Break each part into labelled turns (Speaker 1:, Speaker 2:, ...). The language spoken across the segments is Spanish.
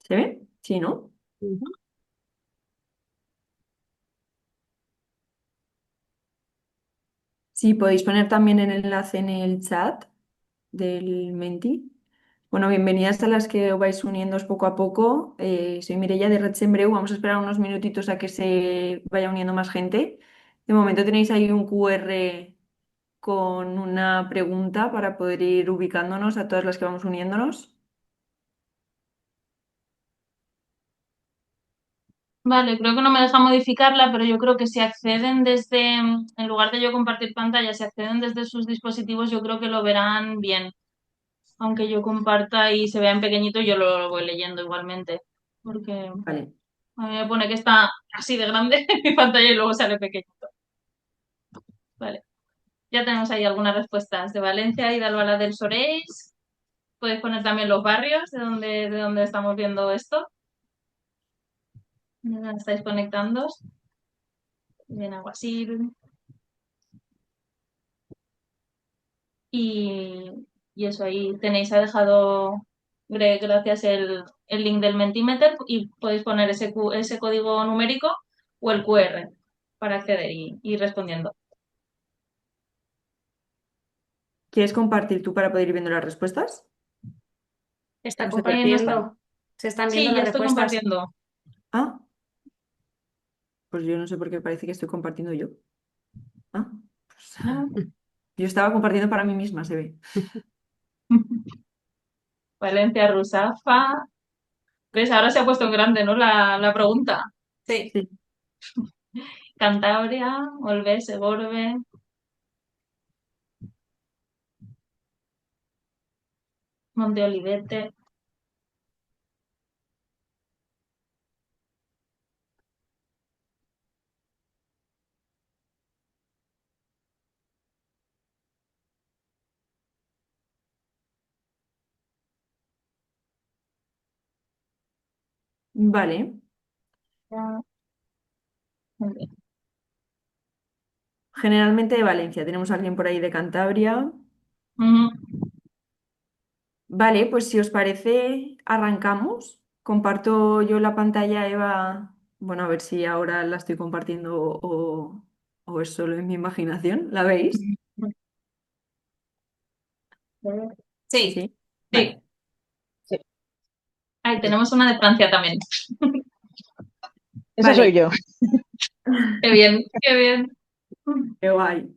Speaker 1: ¿Se ve? Sí, ¿no?
Speaker 2: Ujú.
Speaker 1: Sí, podéis poner también el enlace en el chat del Menti. Bueno, bienvenidas a las que os vais uniendo poco a poco. Soy Mireia de Red Sembreu. Vamos a esperar unos minutitos a que se vaya uniendo más gente. De momento tenéis ahí un QR con una pregunta para poder ir ubicándonos a todas las que vamos uniéndonos.
Speaker 2: Vale, creo que no me deja modificarla, pero yo creo que si acceden desde, en lugar de yo compartir pantalla, si acceden desde sus dispositivos, yo creo que lo verán bien. Aunque yo comparta y se vea en pequeñito, yo lo voy leyendo igualmente. Porque
Speaker 1: Vale.
Speaker 2: a mí me pone que está así de grande mi pantalla y luego sale pequeñito. Vale, ya tenemos ahí algunas respuestas. De Valencia y de Albalá del Sorells. Podéis poner también los barrios de donde estamos viendo esto. ¿De dónde estáis conectando? Bien, Aguasil. Y, y eso ahí tenéis, ha dejado gracias el link del Mentimeter y podéis poner ese código numérico o el QR para acceder y ir respondiendo.
Speaker 1: ¿Quieres compartir tú para poder ir viendo las respuestas?
Speaker 3: Está
Speaker 1: ¿No se ve?
Speaker 2: No está.
Speaker 3: compartiendo. Se están viendo
Speaker 2: Sí, ya
Speaker 3: las
Speaker 2: estoy
Speaker 3: respuestas.
Speaker 2: compartiendo.
Speaker 1: Ah, pues yo no sé por qué parece que estoy compartiendo yo. Ah, pues, yo estaba compartiendo para mí misma, se ve.
Speaker 2: Valencia, Rusafa. ¿Ves? Ahora se ha puesto en grande, ¿no? La pregunta.
Speaker 3: Sí.
Speaker 1: Sí.
Speaker 2: Cantabria, Olvé, Segorbe, Monte Olivete.
Speaker 1: Vale.
Speaker 2: Muy bien.
Speaker 1: Generalmente de Valencia. Tenemos a alguien por ahí de Cantabria.
Speaker 2: Ujú.
Speaker 1: Vale, pues si os parece, arrancamos. Comparto yo la pantalla, Eva. Bueno, a ver si ahora la estoy compartiendo o es solo en mi imaginación. ¿La veis?
Speaker 3: Sí.
Speaker 1: Sí.
Speaker 2: Sí,
Speaker 1: Vale.
Speaker 3: Sí.
Speaker 2: ahí tenemos una de Francia también.
Speaker 3: Esa soy
Speaker 1: Vale.
Speaker 3: yo.
Speaker 2: Qué bien, qué bien.
Speaker 1: Qué guay.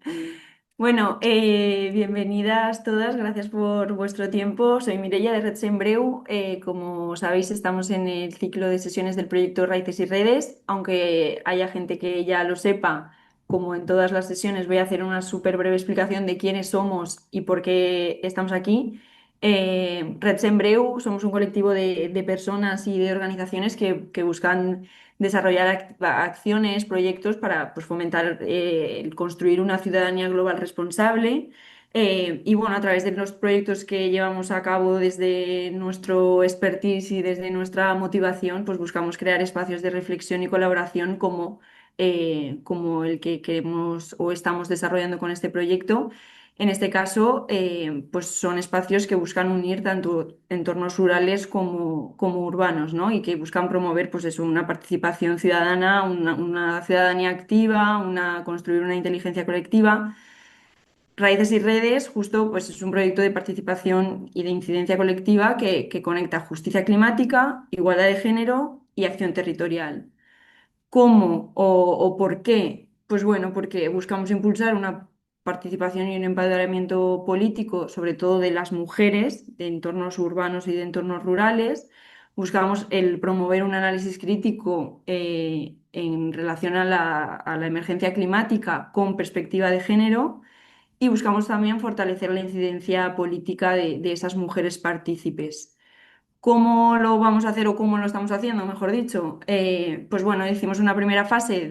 Speaker 1: Bueno, bienvenidas todas, gracias por vuestro tiempo. Soy Mireia de Red Sembreu. Como sabéis, estamos en el ciclo de sesiones del proyecto Raíces y Redes. Aunque haya gente que ya lo sepa, como en todas las sesiones, voy a hacer una súper breve explicación de quiénes somos y por qué estamos aquí. Red Sembreu somos un colectivo de personas y de organizaciones que buscan desarrollar acciones, proyectos para pues, fomentar el construir una ciudadanía global responsable. Y bueno, a través de los proyectos que llevamos a cabo desde nuestro expertise y desde nuestra motivación, pues buscamos crear espacios de reflexión y colaboración como el que queremos o estamos desarrollando con este proyecto. En este caso, pues son espacios que buscan unir tanto entornos rurales como urbanos, ¿no? Y que buscan promover, pues eso, una participación ciudadana, una ciudadanía activa, construir una inteligencia colectiva. Raíces y Redes, justo, pues es un proyecto de participación y de incidencia colectiva que conecta justicia climática, igualdad de género y acción territorial. ¿Cómo o por qué? Pues bueno, porque buscamos impulsar una participación y un empoderamiento político, sobre todo de las mujeres, de entornos urbanos y de entornos rurales. Buscamos el promover un análisis crítico en relación a la emergencia climática con perspectiva de género y buscamos también fortalecer la incidencia política de esas mujeres partícipes. ¿Cómo lo vamos a hacer o cómo lo estamos haciendo, mejor dicho? Pues bueno, hicimos una primera fase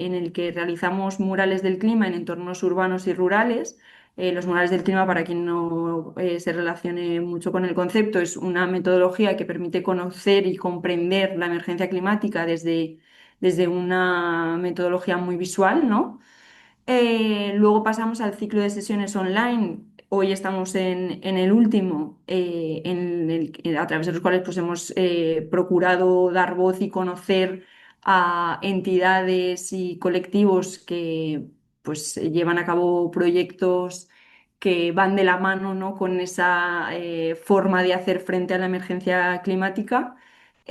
Speaker 1: en el que realizamos murales del clima en entornos urbanos y rurales. Los murales del clima, para quien no se relacione mucho con el concepto, es una metodología que permite conocer y comprender la emergencia climática desde una metodología muy visual, ¿no? Luego pasamos al ciclo de sesiones online. Hoy estamos en el último, a través de los cuales pues, hemos procurado dar voz y conocer a entidades y colectivos que pues, llevan a cabo proyectos que van de la mano, ¿no? con esa forma de hacer frente a la emergencia climática.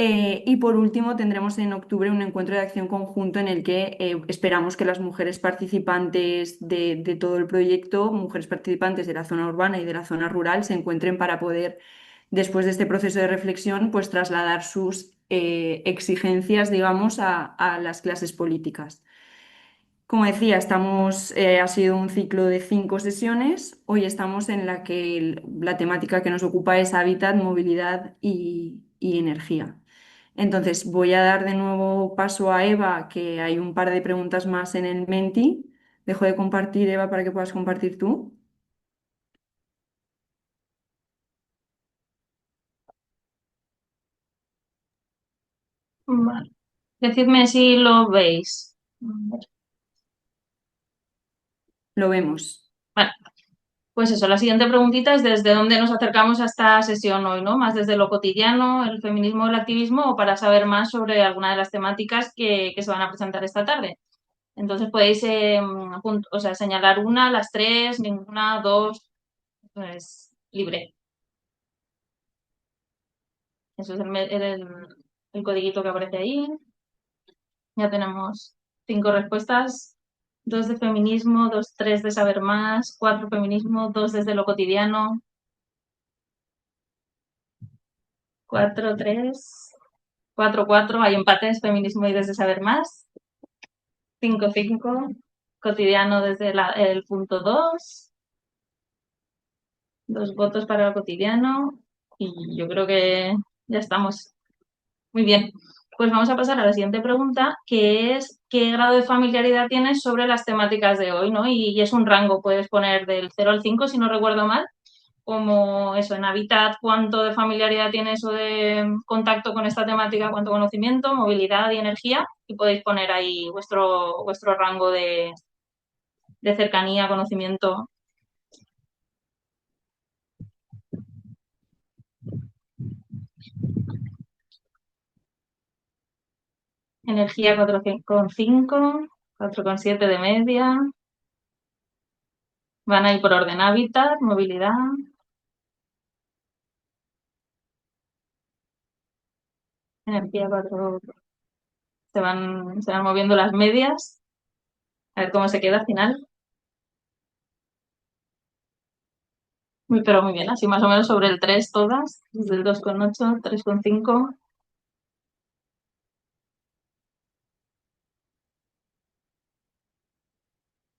Speaker 1: Y por último, tendremos en octubre un encuentro de acción conjunto en el que esperamos que las mujeres participantes de todo el proyecto, mujeres participantes de la zona urbana y de la zona rural, se encuentren para poder, después de este proceso de reflexión, pues trasladar sus exigencias, digamos, a las clases políticas. Como decía, ha sido un ciclo de 5 sesiones. Hoy estamos en la que la temática que nos ocupa es hábitat, movilidad y energía. Entonces, voy a dar de nuevo paso a Eva, que hay un par de preguntas más en el Menti. Dejo de compartir, Eva, para que puedas compartir tú.
Speaker 2: Vale. Decidme si lo veis.
Speaker 1: Lo vemos.
Speaker 2: Vale. Pues eso, la siguiente preguntita es desde dónde nos acercamos a esta sesión hoy, ¿no? Más desde lo cotidiano, el feminismo, el activismo, o para saber más sobre alguna de las temáticas que se van a presentar esta tarde. Entonces podéis o sea, señalar una, las tres, ninguna, dos, pues libre. Eso es el codiguito que aparece ahí. Ya tenemos 5 respuestas. 2 de feminismo, 2, 3 de saber más, 4 feminismo, 2 desde lo cotidiano, 4, 3, 4, 4. Hay empates, feminismo y desde saber más. 5, 5. Cotidiano desde el punto 2. 2 votos para el cotidiano. Y yo creo que ya estamos. Muy bien. Pues vamos a pasar a la siguiente pregunta, que es ¿qué grado de familiaridad tienes sobre las temáticas de hoy, ¿no? Y es un rango, puedes poner del 0 al 5, si no recuerdo mal, como eso, en Habitat, cuánto de familiaridad tienes o de contacto con esta temática, cuánto conocimiento, movilidad y energía, y podéis poner ahí vuestro rango de cercanía, conocimiento. Energía 4,5, 4,7 de media. Van a ir por orden hábitat, movilidad. Energía 4. Se van moviendo las medias. A ver cómo se queda al final. Pero muy bien, así más o menos sobre el 3 todas. Desde el 2,8, 3,5.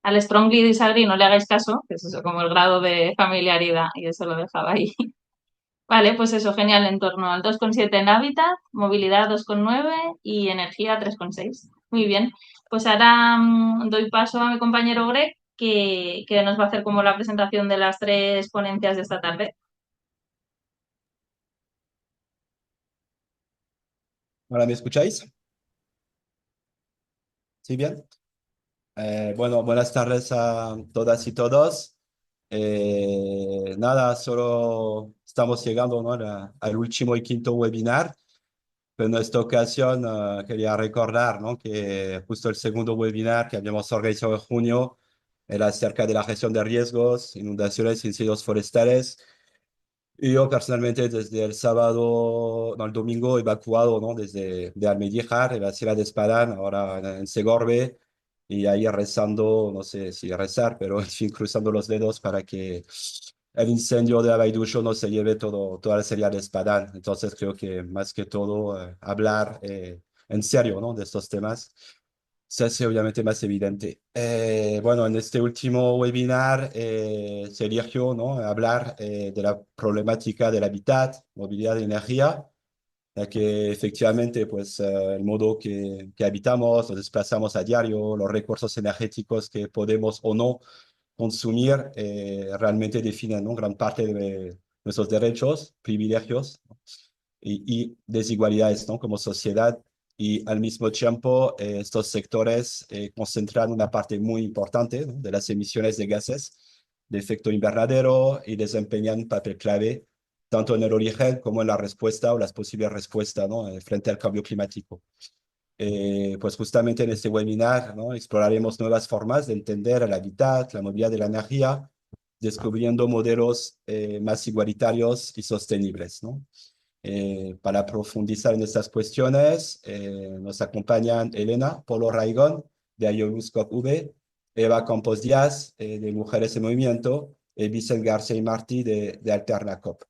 Speaker 2: Al strongly disagree no le hagáis caso, que es eso como el grado de familiaridad, y eso lo dejaba ahí. Vale, pues eso, genial, en torno al 2,7 en hábitat, movilidad 2,9 y energía 3,6. Muy bien, pues ahora doy paso a mi compañero Greg, que nos va a hacer como la presentación de las 3 ponencias de esta tarde.
Speaker 4: Hola, ¿me escucháis? ¿Sí, bien? Bueno, buenas tardes a todas y todos. Nada, solo estamos llegando, ¿no? al último y quinto webinar, pero en esta ocasión quería recordar, ¿no? que justo el segundo webinar que habíamos organizado en junio era acerca de la gestión de riesgos, inundaciones, incendios forestales. Y yo personalmente desde el sábado, no, el domingo evacuado, ¿no? Desde de Almedíjar, en la ciudad de Espadán, ahora en Segorbe, y ahí rezando, no sé si rezar, pero en fin, cruzando los dedos para que el incendio de Abaiducho no se lleve toda la ciudad de Espadán. Entonces creo que más que todo hablar en serio, ¿no? De estos temas se hace obviamente más evidente. Bueno, en este último webinar se eligió, ¿no? Hablar de la problemática del hábitat, movilidad y energía, ya que efectivamente pues, el modo que habitamos, nos desplazamos a diario, los recursos energéticos que podemos o no consumir, realmente definen, ¿no? Gran parte de nuestros derechos, privilegios, ¿no? y desigualdades, ¿no? Como sociedad. Y al mismo tiempo, estos sectores concentran una parte muy importante, ¿no? de las emisiones de gases de efecto invernadero y desempeñan un papel clave tanto en el origen como en la respuesta o las posibles respuestas, ¿no? Frente al cambio climático. Pues justamente en este webinar, ¿no? Exploraremos nuevas formas de entender el hábitat, la movilidad de la energía, descubriendo modelos más igualitarios y sostenibles, ¿no? Para profundizar en estas cuestiones, nos acompañan Elena Polo Raigón, de IOLUS COP-V, Eva Campos Díaz, de Mujeres en Movimiento, y Vicente García y Martí, de Alterna COP.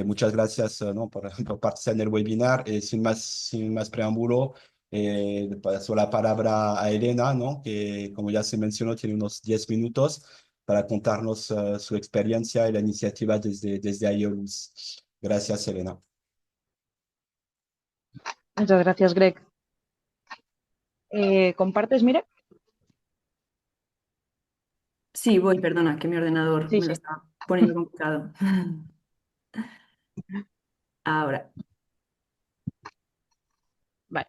Speaker 4: Muchas gracias, ¿no? por participar en el webinar. Sin más preámbulo, paso la palabra a Elena, ¿no? Que, como ya se mencionó, tiene unos 10 minutos para contarnos su experiencia y la iniciativa desde IOLUS. Gracias, Elena.
Speaker 5: Muchas gracias, Greg. ¿Compartes, Mire?
Speaker 1: Sí, voy, perdona, que mi ordenador
Speaker 5: Sí,
Speaker 1: me lo
Speaker 5: sí.
Speaker 1: está poniendo complicado. Ahora.
Speaker 5: Vale.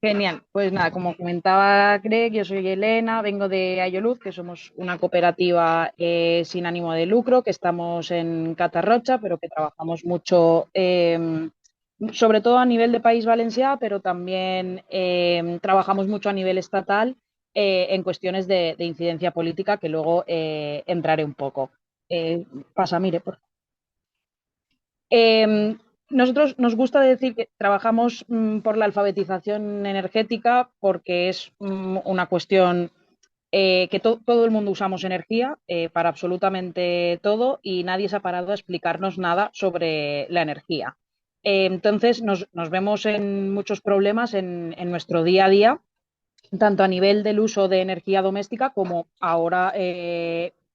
Speaker 5: Genial. Pues nada, como comentaba Greg, yo soy Elena, vengo de Ayoluz, que somos una cooperativa sin ánimo de lucro, que estamos en Catarrocha, pero que trabajamos mucho, sobre todo a nivel de País Valencià, pero también trabajamos mucho a nivel estatal en cuestiones de incidencia política, que luego entraré un poco. Pasa, Mire, por favor. Nosotros nos gusta decir que trabajamos por la alfabetización energética porque es una cuestión que todo el mundo usamos energía para absolutamente todo y nadie se ha parado a explicarnos nada sobre la energía. Entonces nos vemos en muchos problemas en nuestro día a día, tanto a nivel del uso de energía doméstica como ahora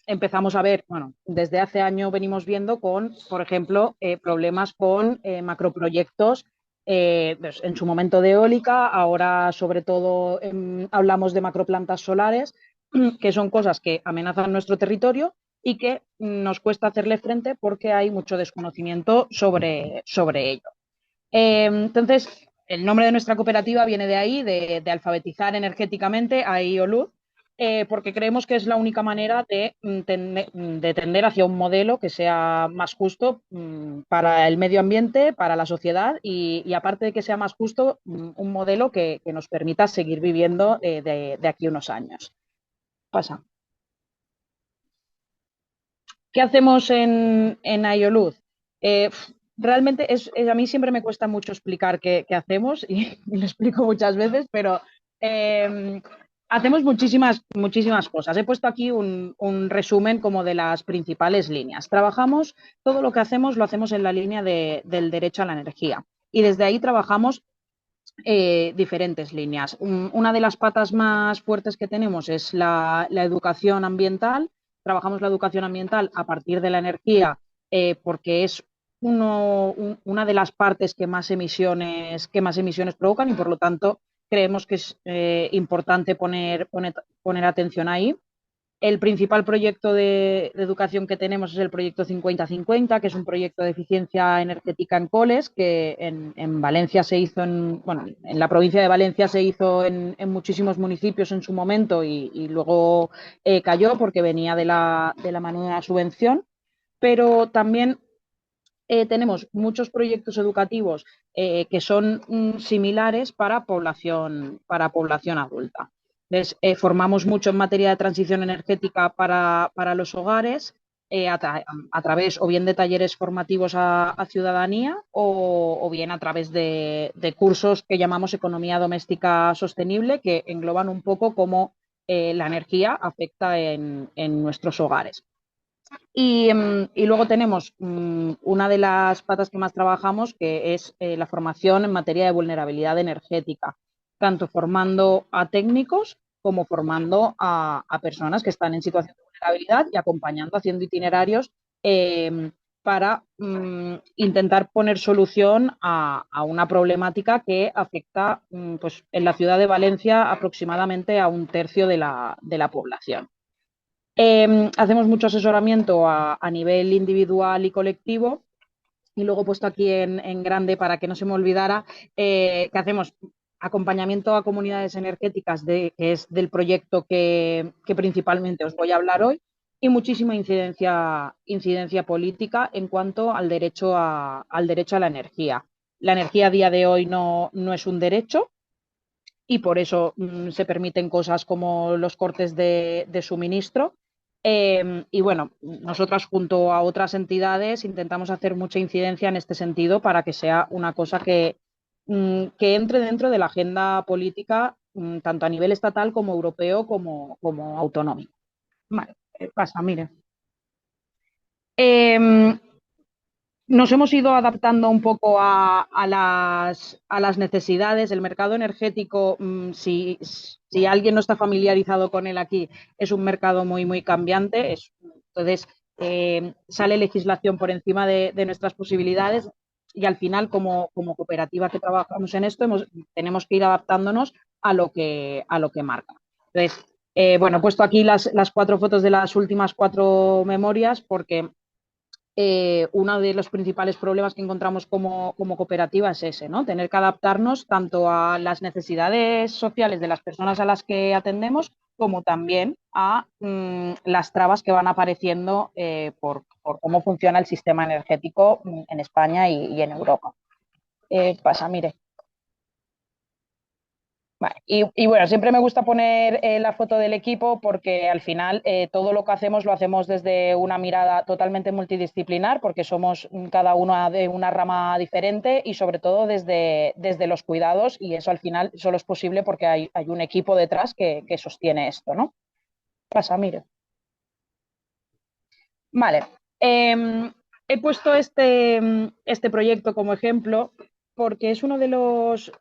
Speaker 5: empezamos a ver, bueno, desde hace años venimos viendo con, por ejemplo, problemas con macroproyectos, pues, en su momento de eólica, ahora sobre todo hablamos de macroplantas solares, que son cosas que amenazan nuestro territorio y que nos cuesta hacerle frente porque hay mucho desconocimiento sobre ello. Entonces, el nombre de nuestra cooperativa viene de ahí, de alfabetizar energéticamente a IOLUZ, porque creemos que es la única manera de tender hacia un modelo que sea más justo para el medio ambiente, para la sociedad y aparte de que sea más justo, un modelo que nos permita seguir viviendo de aquí a unos años. Pasa. ¿Qué hacemos en IOLUZ? Realmente a mí siempre me cuesta mucho explicar qué hacemos y lo explico muchas veces, pero eh, hacemos muchísimas cosas. He puesto aquí un resumen como de las principales líneas. Todo lo que hacemos lo hacemos en la línea del derecho a la energía y desde ahí trabajamos diferentes líneas. Una de las patas más fuertes que tenemos es la educación ambiental. Trabajamos la educación ambiental a partir de la energía porque es una de las partes que más emisiones provocan y por lo tanto creemos que es importante poner atención ahí. El principal proyecto de educación que tenemos es el proyecto 50-50, que es un proyecto de eficiencia energética en coles, que en Valencia se hizo, en la provincia de Valencia se hizo en muchísimos municipios en su momento y luego cayó porque venía de la mano de una subvención, pero también tenemos muchos proyectos educativos que son similares para población adulta. Entonces, formamos mucho en materia de transición energética para los hogares a través o bien de talleres formativos a ciudadanía o bien a través de cursos que llamamos economía doméstica sostenible, que engloban un poco cómo la energía afecta en nuestros hogares. Y luego tenemos una de las patas que más trabajamos, que es la formación en materia de vulnerabilidad energética, tanto formando a técnicos como formando a personas que están en situación de vulnerabilidad y acompañando, haciendo itinerarios para intentar poner solución a una problemática que afecta pues, en la ciudad de Valencia aproximadamente a un tercio de la población. Hacemos mucho asesoramiento a nivel individual y colectivo y luego he puesto aquí en grande para que no se me olvidara que hacemos acompañamiento a comunidades energéticas que es del proyecto que principalmente os voy a hablar hoy, y muchísima incidencia política en cuanto al derecho a la energía. La energía a día de hoy no es un derecho y por eso se permiten cosas como los cortes de suministro. Y bueno, nosotras junto a otras entidades intentamos hacer mucha incidencia en este sentido para que sea una cosa que entre dentro de la agenda política, tanto a nivel estatal como europeo como autonómico. Vale, pasa, mire. Eh, Nos hemos ido adaptando un poco a las necesidades. El mercado energético, si alguien no está familiarizado con él aquí, es un mercado muy cambiante. Entonces, sale legislación por encima de nuestras posibilidades y al final, como cooperativa que trabajamos en esto, tenemos que ir adaptándonos a lo que marca. Entonces, bueno, he puesto aquí las 4 fotos de las últimas 4 memorias porque uno de los principales problemas que encontramos como cooperativa es ese, ¿no? Tener que adaptarnos tanto a las necesidades sociales de las personas a las que atendemos, como también a las trabas que van apareciendo por cómo funciona el sistema energético en España y en Europa. Pasa, mire. Vale. Y bueno, siempre me gusta poner la foto del equipo porque al final todo lo que hacemos lo hacemos desde una mirada totalmente multidisciplinar porque somos cada uno de una rama diferente y sobre todo desde los cuidados y eso al final solo es posible porque hay un equipo detrás que sostiene esto, ¿no? Pasa, mire. Vale. He puesto este proyecto como ejemplo porque es uno de los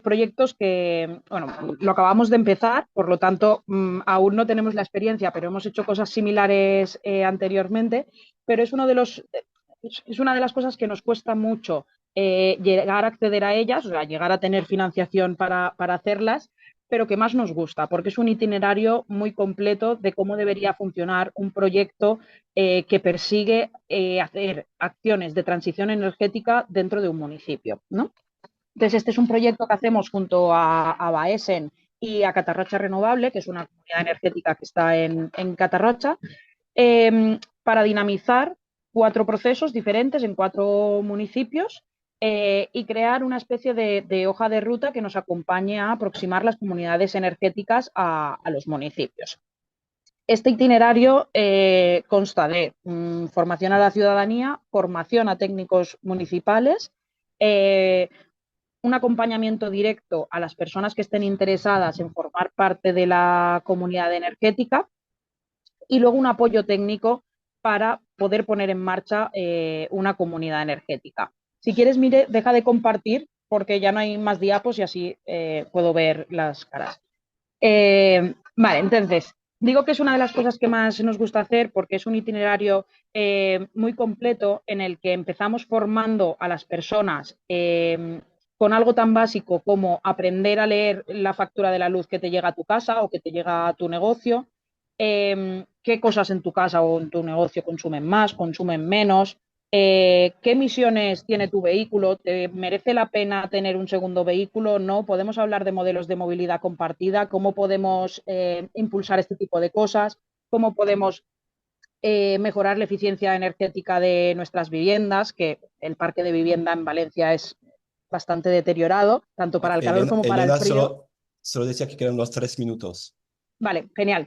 Speaker 5: proyectos que, bueno, lo acabamos de empezar, por lo tanto, aún no tenemos la experiencia, pero hemos hecho cosas similares anteriormente, pero es una de las cosas que nos cuesta mucho llegar a acceder a ellas, o sea, llegar a tener financiación para hacerlas, pero que más nos gusta, porque es un itinerario muy completo de cómo debería funcionar un proyecto que persigue hacer acciones de transición energética dentro de un municipio, ¿no? Entonces, este es un proyecto que hacemos junto a Baesen y a Catarrocha Renovable, que es una comunidad energética que está en Catarrocha, para dinamizar 4 procesos diferentes en 4 municipios y crear una especie de hoja de ruta que nos acompañe a aproximar las comunidades energéticas a los municipios. Este itinerario consta de formación a la ciudadanía, formación a técnicos municipales, un acompañamiento directo a las personas que estén interesadas en formar parte de la comunidad energética y luego un apoyo técnico para poder poner en marcha una comunidad energética. Si quieres, Mire, deja de compartir porque ya no hay más diapos y así puedo ver las caras. Vale, entonces, digo que es una de las cosas que más nos gusta hacer porque es un itinerario muy completo en el que empezamos formando a las personas con algo tan básico como aprender a leer la factura de la luz que te llega a tu casa o que te llega a tu negocio, qué cosas en tu casa o en tu negocio consumen más, consumen menos, qué emisiones tiene tu vehículo, ¿te merece la pena tener un segundo vehículo? No, podemos hablar de modelos de movilidad compartida, cómo podemos impulsar este tipo de cosas, cómo podemos mejorar la eficiencia energética de nuestras viviendas, que el parque de vivienda en Valencia es bastante deteriorado, tanto para el calor como para el
Speaker 4: Elena
Speaker 5: frío.
Speaker 4: solo decía que quedan unos 3 minutos.
Speaker 5: Vale, genial.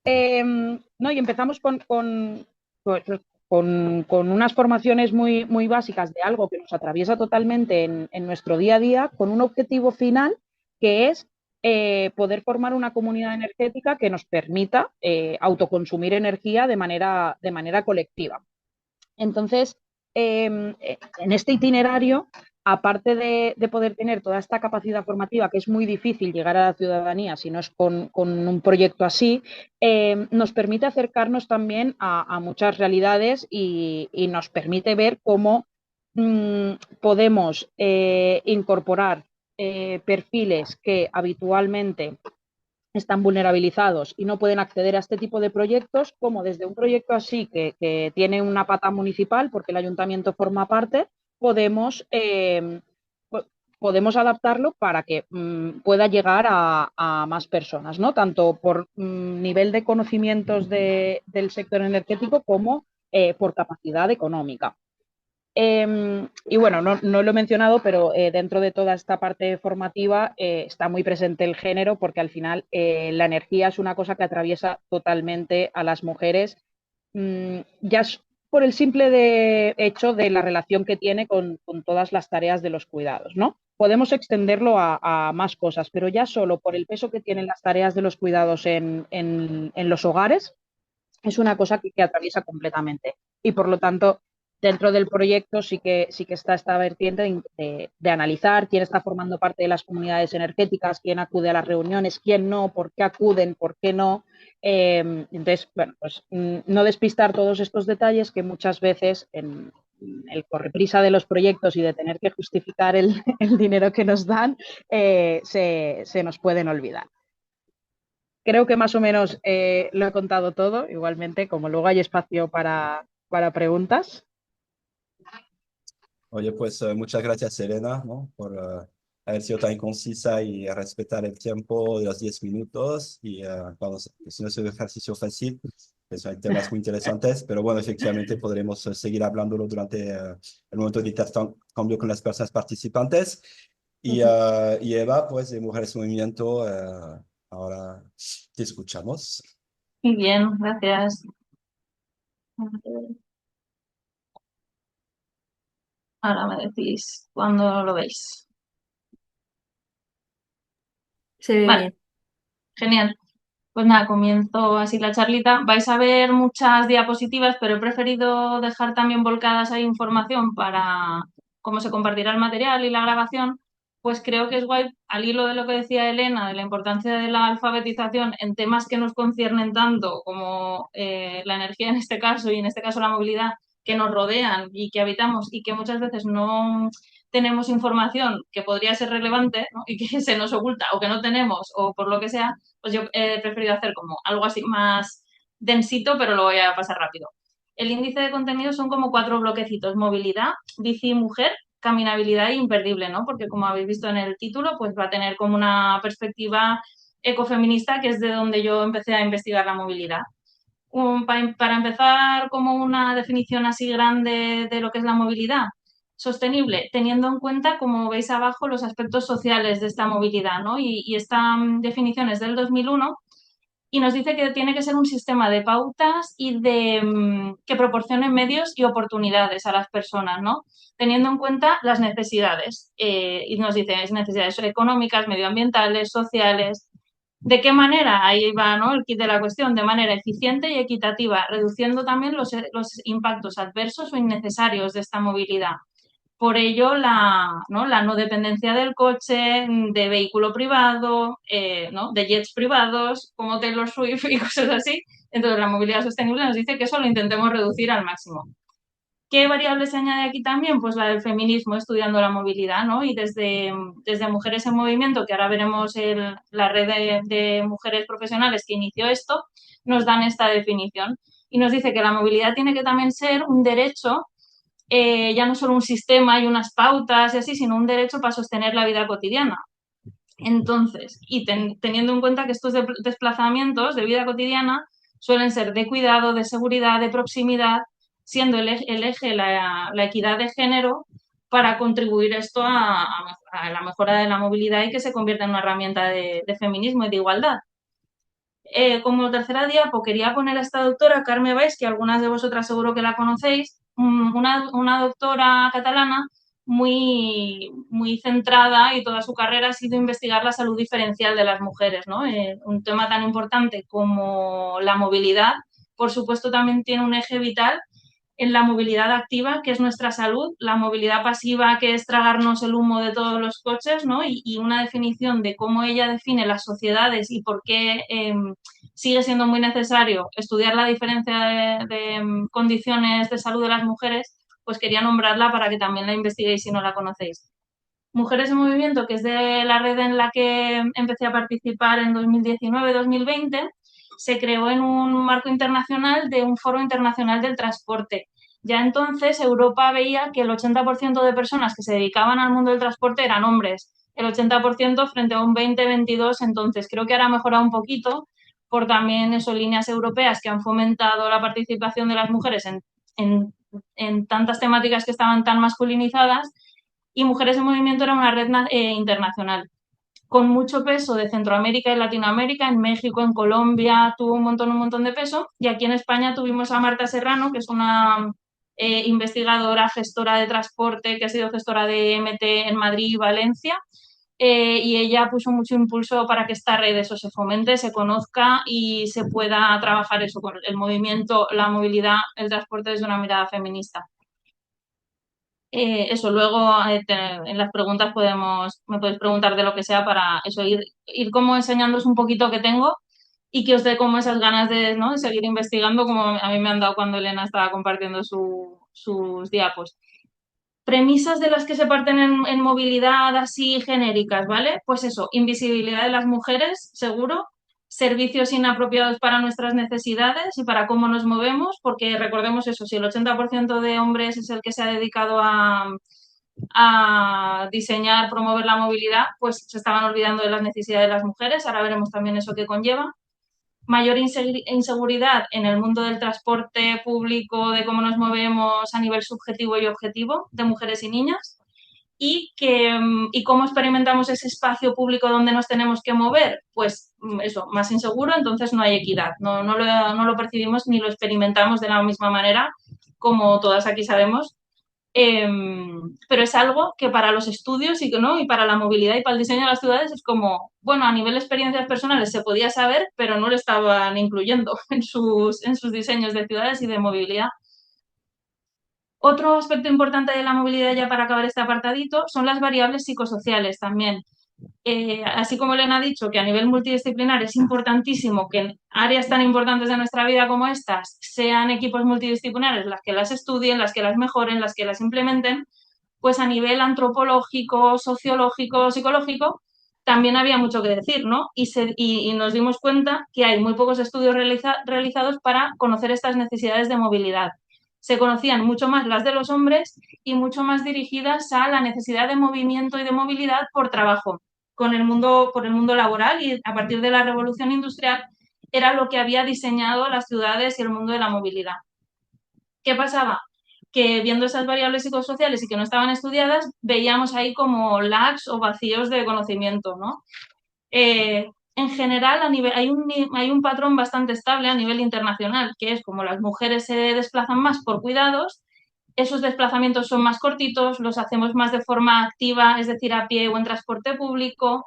Speaker 5: No, y empezamos pues, con unas formaciones muy básicas de algo que nos atraviesa totalmente en nuestro día a día, con un objetivo final que es poder formar una comunidad energética que nos permita autoconsumir energía de manera colectiva. Entonces, en este itinerario, aparte de poder tener toda esta capacidad formativa, que es muy difícil llegar a la ciudadanía si no es con un proyecto así, nos permite acercarnos también a muchas realidades y nos permite ver cómo podemos incorporar perfiles que habitualmente están vulnerabilizados y no pueden acceder a este tipo de proyectos, como desde un proyecto así que tiene una pata municipal, porque el ayuntamiento forma parte, podemos podemos adaptarlo para que pueda llegar a más personas, ¿no? Tanto por nivel de conocimientos del sector energético como por capacidad económica. Y bueno, no lo he mencionado, pero dentro de toda esta parte formativa está muy presente el género, porque al final la energía es una cosa que atraviesa totalmente a las mujeres, ya por el simple hecho de la relación que tiene con todas las tareas de los cuidados, ¿no? Podemos extenderlo a más cosas, pero ya solo por el peso que tienen las tareas de los cuidados en los hogares, es una cosa que atraviesa completamente. Y por lo tanto, dentro del proyecto sí que está esta vertiente de analizar quién está formando parte de las comunidades energéticas, quién acude a las reuniones, quién no, por qué acuden, por qué no. Entonces, bueno, pues no despistar todos estos detalles que muchas veces en el correprisa de los proyectos y de tener que justificar el dinero que nos dan, se nos pueden olvidar. Creo que más o menos lo he contado todo, igualmente, como luego hay espacio para preguntas.
Speaker 4: Oye, pues muchas gracias, Elena, ¿no? Por haber sido tan concisa y respetar el tiempo de los 10 minutos. Y si no es un ejercicio fácil, pues hay temas muy interesantes, pero bueno, efectivamente podremos seguir hablándolo durante el momento de intercambio con las personas participantes. Y Eva, pues de Mujeres Movimiento, ahora te escuchamos.
Speaker 2: Muy bien, gracias. Ahora me decís cuando lo veis.
Speaker 1: Se ve
Speaker 2: Vale,
Speaker 1: bien.
Speaker 2: genial. Pues nada, comienzo así la charlita. Vais a ver muchas diapositivas, pero he preferido dejar también volcadas ahí información para cómo se compartirá el material y la grabación. Pues creo que es guay, al hilo de lo que decía Elena, de la importancia de la alfabetización en temas que nos conciernen tanto como la energía en este caso y en este caso la movilidad, que nos rodean y que habitamos y que muchas veces no tenemos información que podría ser relevante, ¿no? Y que se nos oculta o que no tenemos o por lo que sea, pues yo he preferido hacer como algo así más densito, pero lo voy a pasar rápido. El índice de contenido son como 4 bloquecitos: movilidad, bici y mujer, caminabilidad e imperdible, ¿no? Porque como habéis visto en el título, pues va a tener como una perspectiva ecofeminista, que es de donde yo empecé a investigar la movilidad. Para empezar, como una definición así grande de lo que es la movilidad sostenible, teniendo en cuenta, como veis abajo, los aspectos sociales de esta movilidad, ¿no? Y esta definición es del 2001 y nos dice que tiene que ser un sistema de pautas y que proporcione medios y oportunidades a las personas, ¿no? Teniendo en cuenta las necesidades. Y nos dice necesidades económicas, medioambientales, sociales. ¿De qué manera? Ahí va, ¿no?, el kit de la cuestión: de manera eficiente y equitativa, reduciendo también los impactos adversos o innecesarios de esta movilidad. Por ello, la no dependencia del coche, de vehículo privado, ¿no?, de jets privados, como Taylor Swift y cosas así. Entonces, la movilidad sostenible nos dice que eso lo intentemos reducir al máximo. ¿Qué variable se añade aquí también? Pues la del feminismo, estudiando la movilidad, ¿no? Y desde Mujeres en Movimiento, que ahora veremos la red de mujeres profesionales que inició esto, nos dan esta definición. Y nos dice que la movilidad tiene que también ser un derecho, ya no solo un sistema y unas pautas y así, sino un derecho para sostener la vida cotidiana. Entonces, y teniendo en cuenta que estos desplazamientos de vida cotidiana suelen ser de cuidado, de seguridad, de proximidad, siendo el eje la equidad de género, para contribuir esto a la mejora de la movilidad y que se convierta en una herramienta de feminismo y de igualdad. Como tercera diapo quería poner a esta doctora, Carme Valls, que algunas de vosotras seguro que la conocéis, una doctora catalana muy, muy centrada, y toda su carrera ha sido investigar la salud diferencial de las mujeres, ¿no? Un tema tan importante como la movilidad, por supuesto, también tiene un eje vital en la movilidad activa, que es nuestra salud, la movilidad pasiva, que es tragarnos el humo de todos los coches, ¿no? Y una definición de cómo ella define las sociedades y por qué sigue siendo muy necesario estudiar la diferencia de condiciones de salud de las mujeres, pues quería nombrarla para que también la investiguéis si no la conocéis. Mujeres en Movimiento, que es de la red en la que empecé a participar en 2019-2020, se creó en un marco internacional de un foro internacional del transporte. Ya entonces Europa veía que el 80% de personas que se dedicaban al mundo del transporte eran hombres, el 80% frente a un 20-22, entonces creo que ahora ha mejorado un poquito por también eso, líneas europeas que han fomentado la participación de las mujeres en tantas temáticas que estaban tan masculinizadas, y Mujeres en Movimiento era una red internacional con mucho peso de Centroamérica y Latinoamérica, en México, en Colombia, tuvo un montón de peso, y aquí en España tuvimos a Marta Serrano, que es una investigadora, gestora de transporte, que ha sido gestora de MT en Madrid y Valencia, y ella puso mucho impulso para que esta red eso se fomente, se conozca y se pueda trabajar eso con el movimiento, la movilidad, el transporte desde una mirada feminista. Eso, luego en las preguntas me podéis preguntar de lo que sea para eso, ir como enseñándoos un poquito que tengo y que os dé como esas ganas de, ¿no?, de seguir investigando, como a mí me han dado cuando Elena estaba compartiendo sus diapos. Premisas de las que se parten en movilidad así genéricas, ¿vale? Pues eso, invisibilidad de las mujeres, seguro, servicios inapropiados para nuestras necesidades y para cómo nos movemos, porque recordemos eso, si el 80% de hombres es el que se ha dedicado a diseñar, promover la movilidad, pues se estaban olvidando de las necesidades de las mujeres, ahora veremos también eso que conlleva. Mayor inseguridad en el mundo del transporte público, de cómo nos movemos a nivel subjetivo y objetivo de mujeres y niñas, y cómo experimentamos ese espacio público donde nos tenemos que mover, pues eso, más inseguro, entonces no hay equidad, no lo percibimos ni lo experimentamos de la misma manera, como todas aquí sabemos. Pero es algo que para los estudios y para la movilidad y para el diseño de las ciudades es como, bueno, a nivel de experiencias personales se podía saber, pero no lo estaban incluyendo en sus diseños de ciudades y de movilidad. Otro aspecto importante de la movilidad, ya para acabar este apartadito, son las variables psicosociales también. Así como Elena ha dicho que a nivel multidisciplinar es importantísimo que en áreas tan importantes de nuestra vida como estas sean equipos multidisciplinares las que las estudien, las que las mejoren, las que las implementen, pues a nivel antropológico, sociológico, psicológico, también había mucho que decir, ¿no? Y nos dimos cuenta que hay muy pocos estudios realizados para conocer estas necesidades de movilidad. Se conocían mucho más las de los hombres y mucho más dirigidas a la necesidad de movimiento y de movilidad por trabajo, por el mundo laboral, y a partir de la revolución industrial era lo que había diseñado las ciudades y el mundo de la movilidad. ¿Qué pasaba? Que viendo esas variables psicosociales y que no estaban estudiadas, veíamos ahí como lags o vacíos de conocimiento, ¿no? En general, hay un patrón bastante estable a nivel internacional, que es como las mujeres se desplazan más por cuidados, esos desplazamientos son más cortitos, los hacemos más de forma activa, es decir, a pie o en transporte público,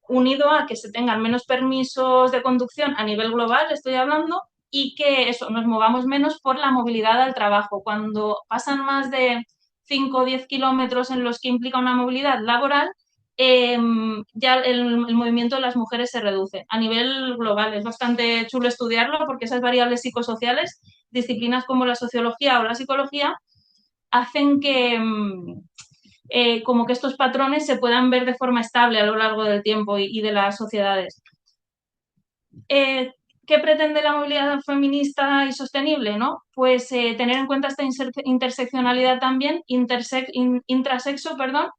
Speaker 2: unido a que se tengan menos permisos de conducción a nivel global, estoy hablando, y que eso, nos movamos menos por la movilidad al trabajo. Cuando pasan más de 5 o 10 kilómetros en los que implica una movilidad laboral, ya el movimiento de las mujeres se reduce. A nivel global es bastante chulo estudiarlo porque esas variables psicosociales, disciplinas como la sociología o la psicología, hacen que como que estos patrones se puedan ver de forma estable a lo largo del tiempo y de las sociedades. ¿Qué pretende la movilidad feminista y sostenible, ¿no? Pues tener en cuenta esta interseccionalidad también, intrasexo,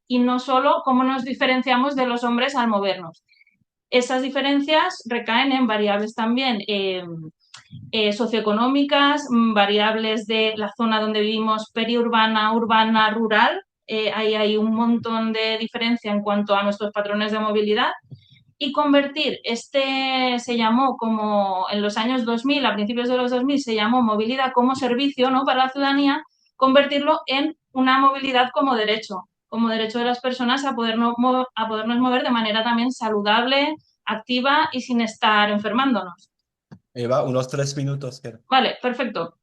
Speaker 2: y no solo cómo nos diferenciamos de los hombres al movernos. Esas diferencias recaen en variables también socioeconómicas, variables de la zona donde vivimos, periurbana, urbana, rural. Ahí hay un montón de diferencia en cuanto a nuestros patrones de movilidad. Y convertir se llamó como en los años 2000, a principios de los 2000, se llamó movilidad como servicio, ¿no?, para la ciudadanía, convertirlo en una movilidad como derecho de las personas a podernos mover de manera también saludable, activa y sin estar enfermándonos.
Speaker 4: Eva, unos 3 minutos.
Speaker 2: Vale, perfecto.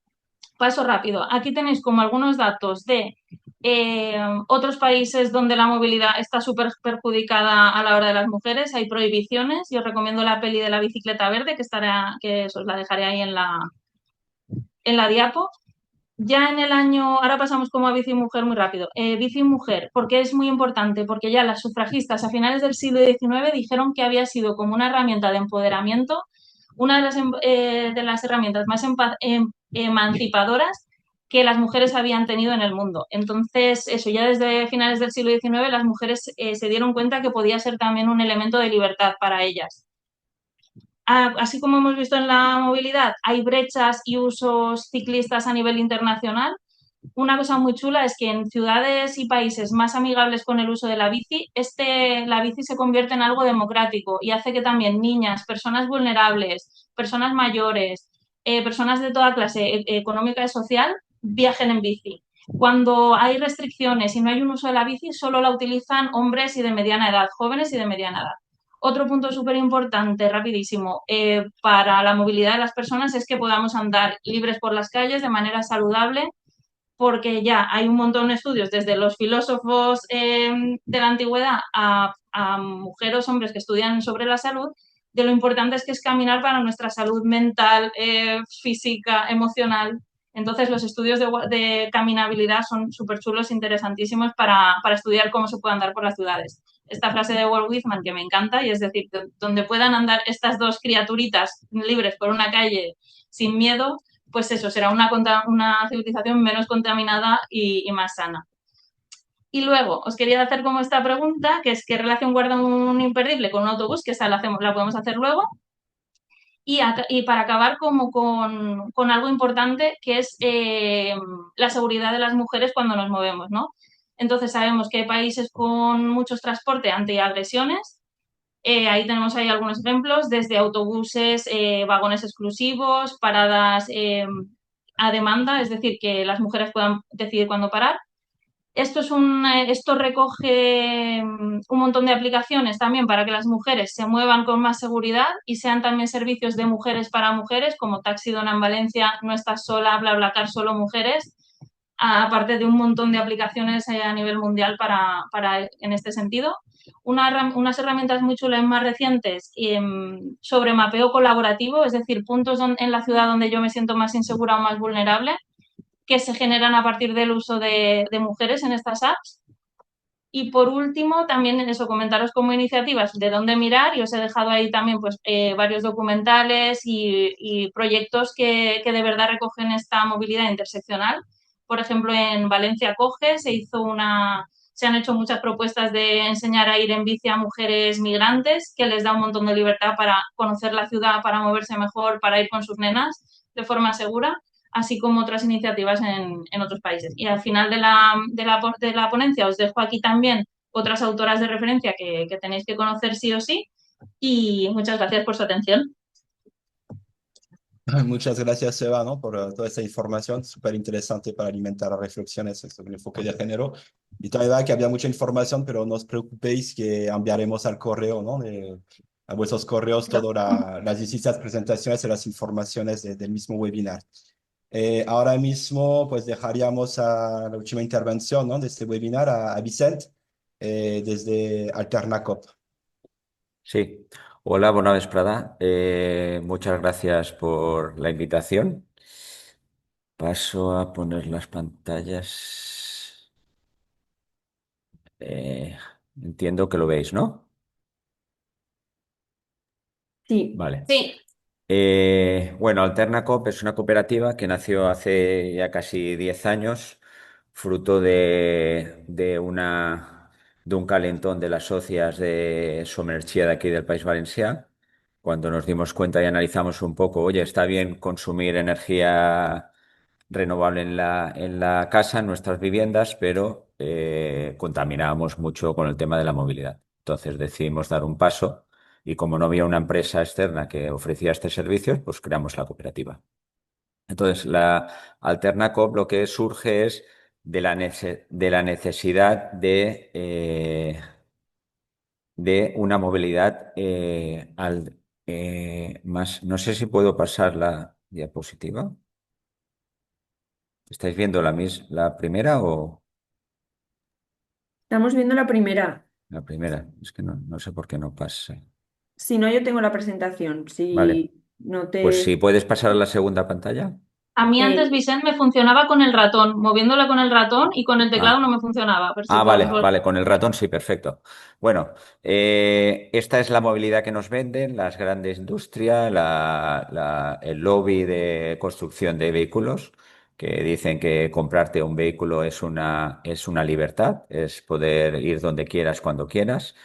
Speaker 2: Paso rápido. Aquí tenéis como algunos datos de otros países donde la movilidad está súper perjudicada a la hora de las mujeres. Hay prohibiciones y os recomiendo la peli de la bicicleta verde que os la dejaré ahí en la diapo. Ya en el año, ahora pasamos como a Bici Mujer muy rápido. Bici Mujer, ¿por qué es muy importante? Porque ya las sufragistas a finales del siglo XIX dijeron que había sido como una herramienta de empoderamiento, una de las herramientas más emancipadoras que las mujeres habían tenido en el mundo. Entonces, eso ya desde finales del siglo XIX las mujeres se dieron cuenta que podía ser también un elemento de libertad para ellas. Así como hemos visto en la movilidad, hay brechas y usos ciclistas a nivel internacional. Una cosa muy chula es que en ciudades y países más amigables con el uso de la bici, la bici se convierte en algo democrático y hace que también niñas, personas vulnerables, personas mayores, personas de toda clase económica y social viajen en bici. Cuando hay restricciones y no hay un uso de la bici, solo la utilizan hombres y de mediana edad, jóvenes y de mediana edad. Otro punto súper importante, rapidísimo, para la movilidad de las personas es que podamos andar libres por las calles de manera saludable, porque ya hay un montón de estudios, desde los filósofos de la antigüedad a mujeres, hombres que estudian sobre la salud, de lo importante es que es caminar para nuestra salud mental, física, emocional. Entonces, los estudios de caminabilidad son súper chulos, interesantísimos para estudiar cómo se puede andar por las ciudades. Esta frase de Walt Whitman que me encanta, y es decir, donde puedan andar estas dos criaturitas libres por una calle sin miedo, pues eso, será una civilización menos contaminada y más sana. Y luego, os quería hacer como esta pregunta, que es ¿qué relación guarda un imperdible con un autobús? Que esa la podemos hacer luego. Y para acabar como con algo importante, que es la seguridad de las mujeres cuando nos movemos, ¿no? Entonces sabemos que hay países con muchos transporte antiagresiones. Ahí tenemos ahí algunos ejemplos, desde autobuses, vagones exclusivos, paradas a demanda, es decir, que las mujeres puedan decidir cuándo parar. Esto recoge un montón de aplicaciones también para que las mujeres se muevan con más seguridad y sean también servicios de mujeres para mujeres, como Taxi Dona en Valencia, No estás sola, BlaBlaCar, solo mujeres, aparte de un montón de aplicaciones a nivel mundial en este sentido. Unas herramientas muy chulas más recientes sobre mapeo colaborativo, es decir, puntos en la ciudad donde yo me siento más insegura o más vulnerable, que se generan a partir del uso de mujeres en estas apps. Y por último, también en eso, comentaros como iniciativas de dónde mirar, y os he dejado ahí también pues, varios documentales y proyectos que de verdad recogen esta movilidad interseccional. Por ejemplo, en Valencia Coge se han hecho muchas propuestas de enseñar a ir en bici a mujeres migrantes, que les da un montón de libertad para conocer la ciudad, para moverse mejor, para ir con sus nenas de forma segura, así como otras iniciativas en otros países. Y al final de la ponencia os dejo aquí también otras autoras de referencia que tenéis que conocer sí o sí. Y muchas gracias por su atención.
Speaker 4: Muchas gracias, Eva, ¿no? Por toda esta información súper interesante para alimentar reflexiones sobre el enfoque de género. Y también que había mucha información, pero no os preocupéis que enviaremos al correo, ¿no? A vuestros correos todas las distintas presentaciones y las informaciones del mismo webinar. Ahora mismo, pues dejaríamos a la última intervención, ¿no? De este webinar a Vicent, desde Alternacop.
Speaker 6: Sí, hola, bona vesprada. Muchas gracias por la invitación. Paso a poner las pantallas. Entiendo que lo veis, ¿no?
Speaker 1: Sí.
Speaker 6: Vale.
Speaker 2: Sí.
Speaker 6: Bueno, Alternacop es una cooperativa que nació hace ya casi 10 años, fruto de un calentón de las socias de Somerchia de aquí del País Valencià, cuando nos dimos cuenta y analizamos un poco, oye, está bien consumir energía renovable en la casa, en nuestras viviendas, pero contaminábamos mucho con el tema de la movilidad. Entonces decidimos dar un paso y como no había una empresa externa que ofrecía este servicio, pues creamos la cooperativa. Entonces, la Alternacop lo que surge es de la necesidad de una movilidad más. No sé si puedo pasar la diapositiva. ¿Estáis viendo la primera o
Speaker 1: Estamos viendo la primera.
Speaker 6: la primera? Es que no sé por qué no pasa.
Speaker 1: Si no, yo tengo la presentación.
Speaker 6: Vale,
Speaker 1: Si no
Speaker 6: pues
Speaker 1: te...
Speaker 6: si puedes pasar a la segunda pantalla.
Speaker 2: A mí antes,
Speaker 1: eh,
Speaker 2: Vicent, me funcionaba con el ratón, moviéndola con el ratón, y con el teclado no
Speaker 6: Ah.
Speaker 2: me funcionaba. A ver si
Speaker 6: Vale,
Speaker 2: podemos...
Speaker 6: vale, con el ratón sí, perfecto. Bueno, esta es la movilidad que nos venden las grandes industrias, el lobby de construcción de vehículos. que dicen que comprarte un vehículo es una libertad, es poder ir donde quieras, cuando quieras,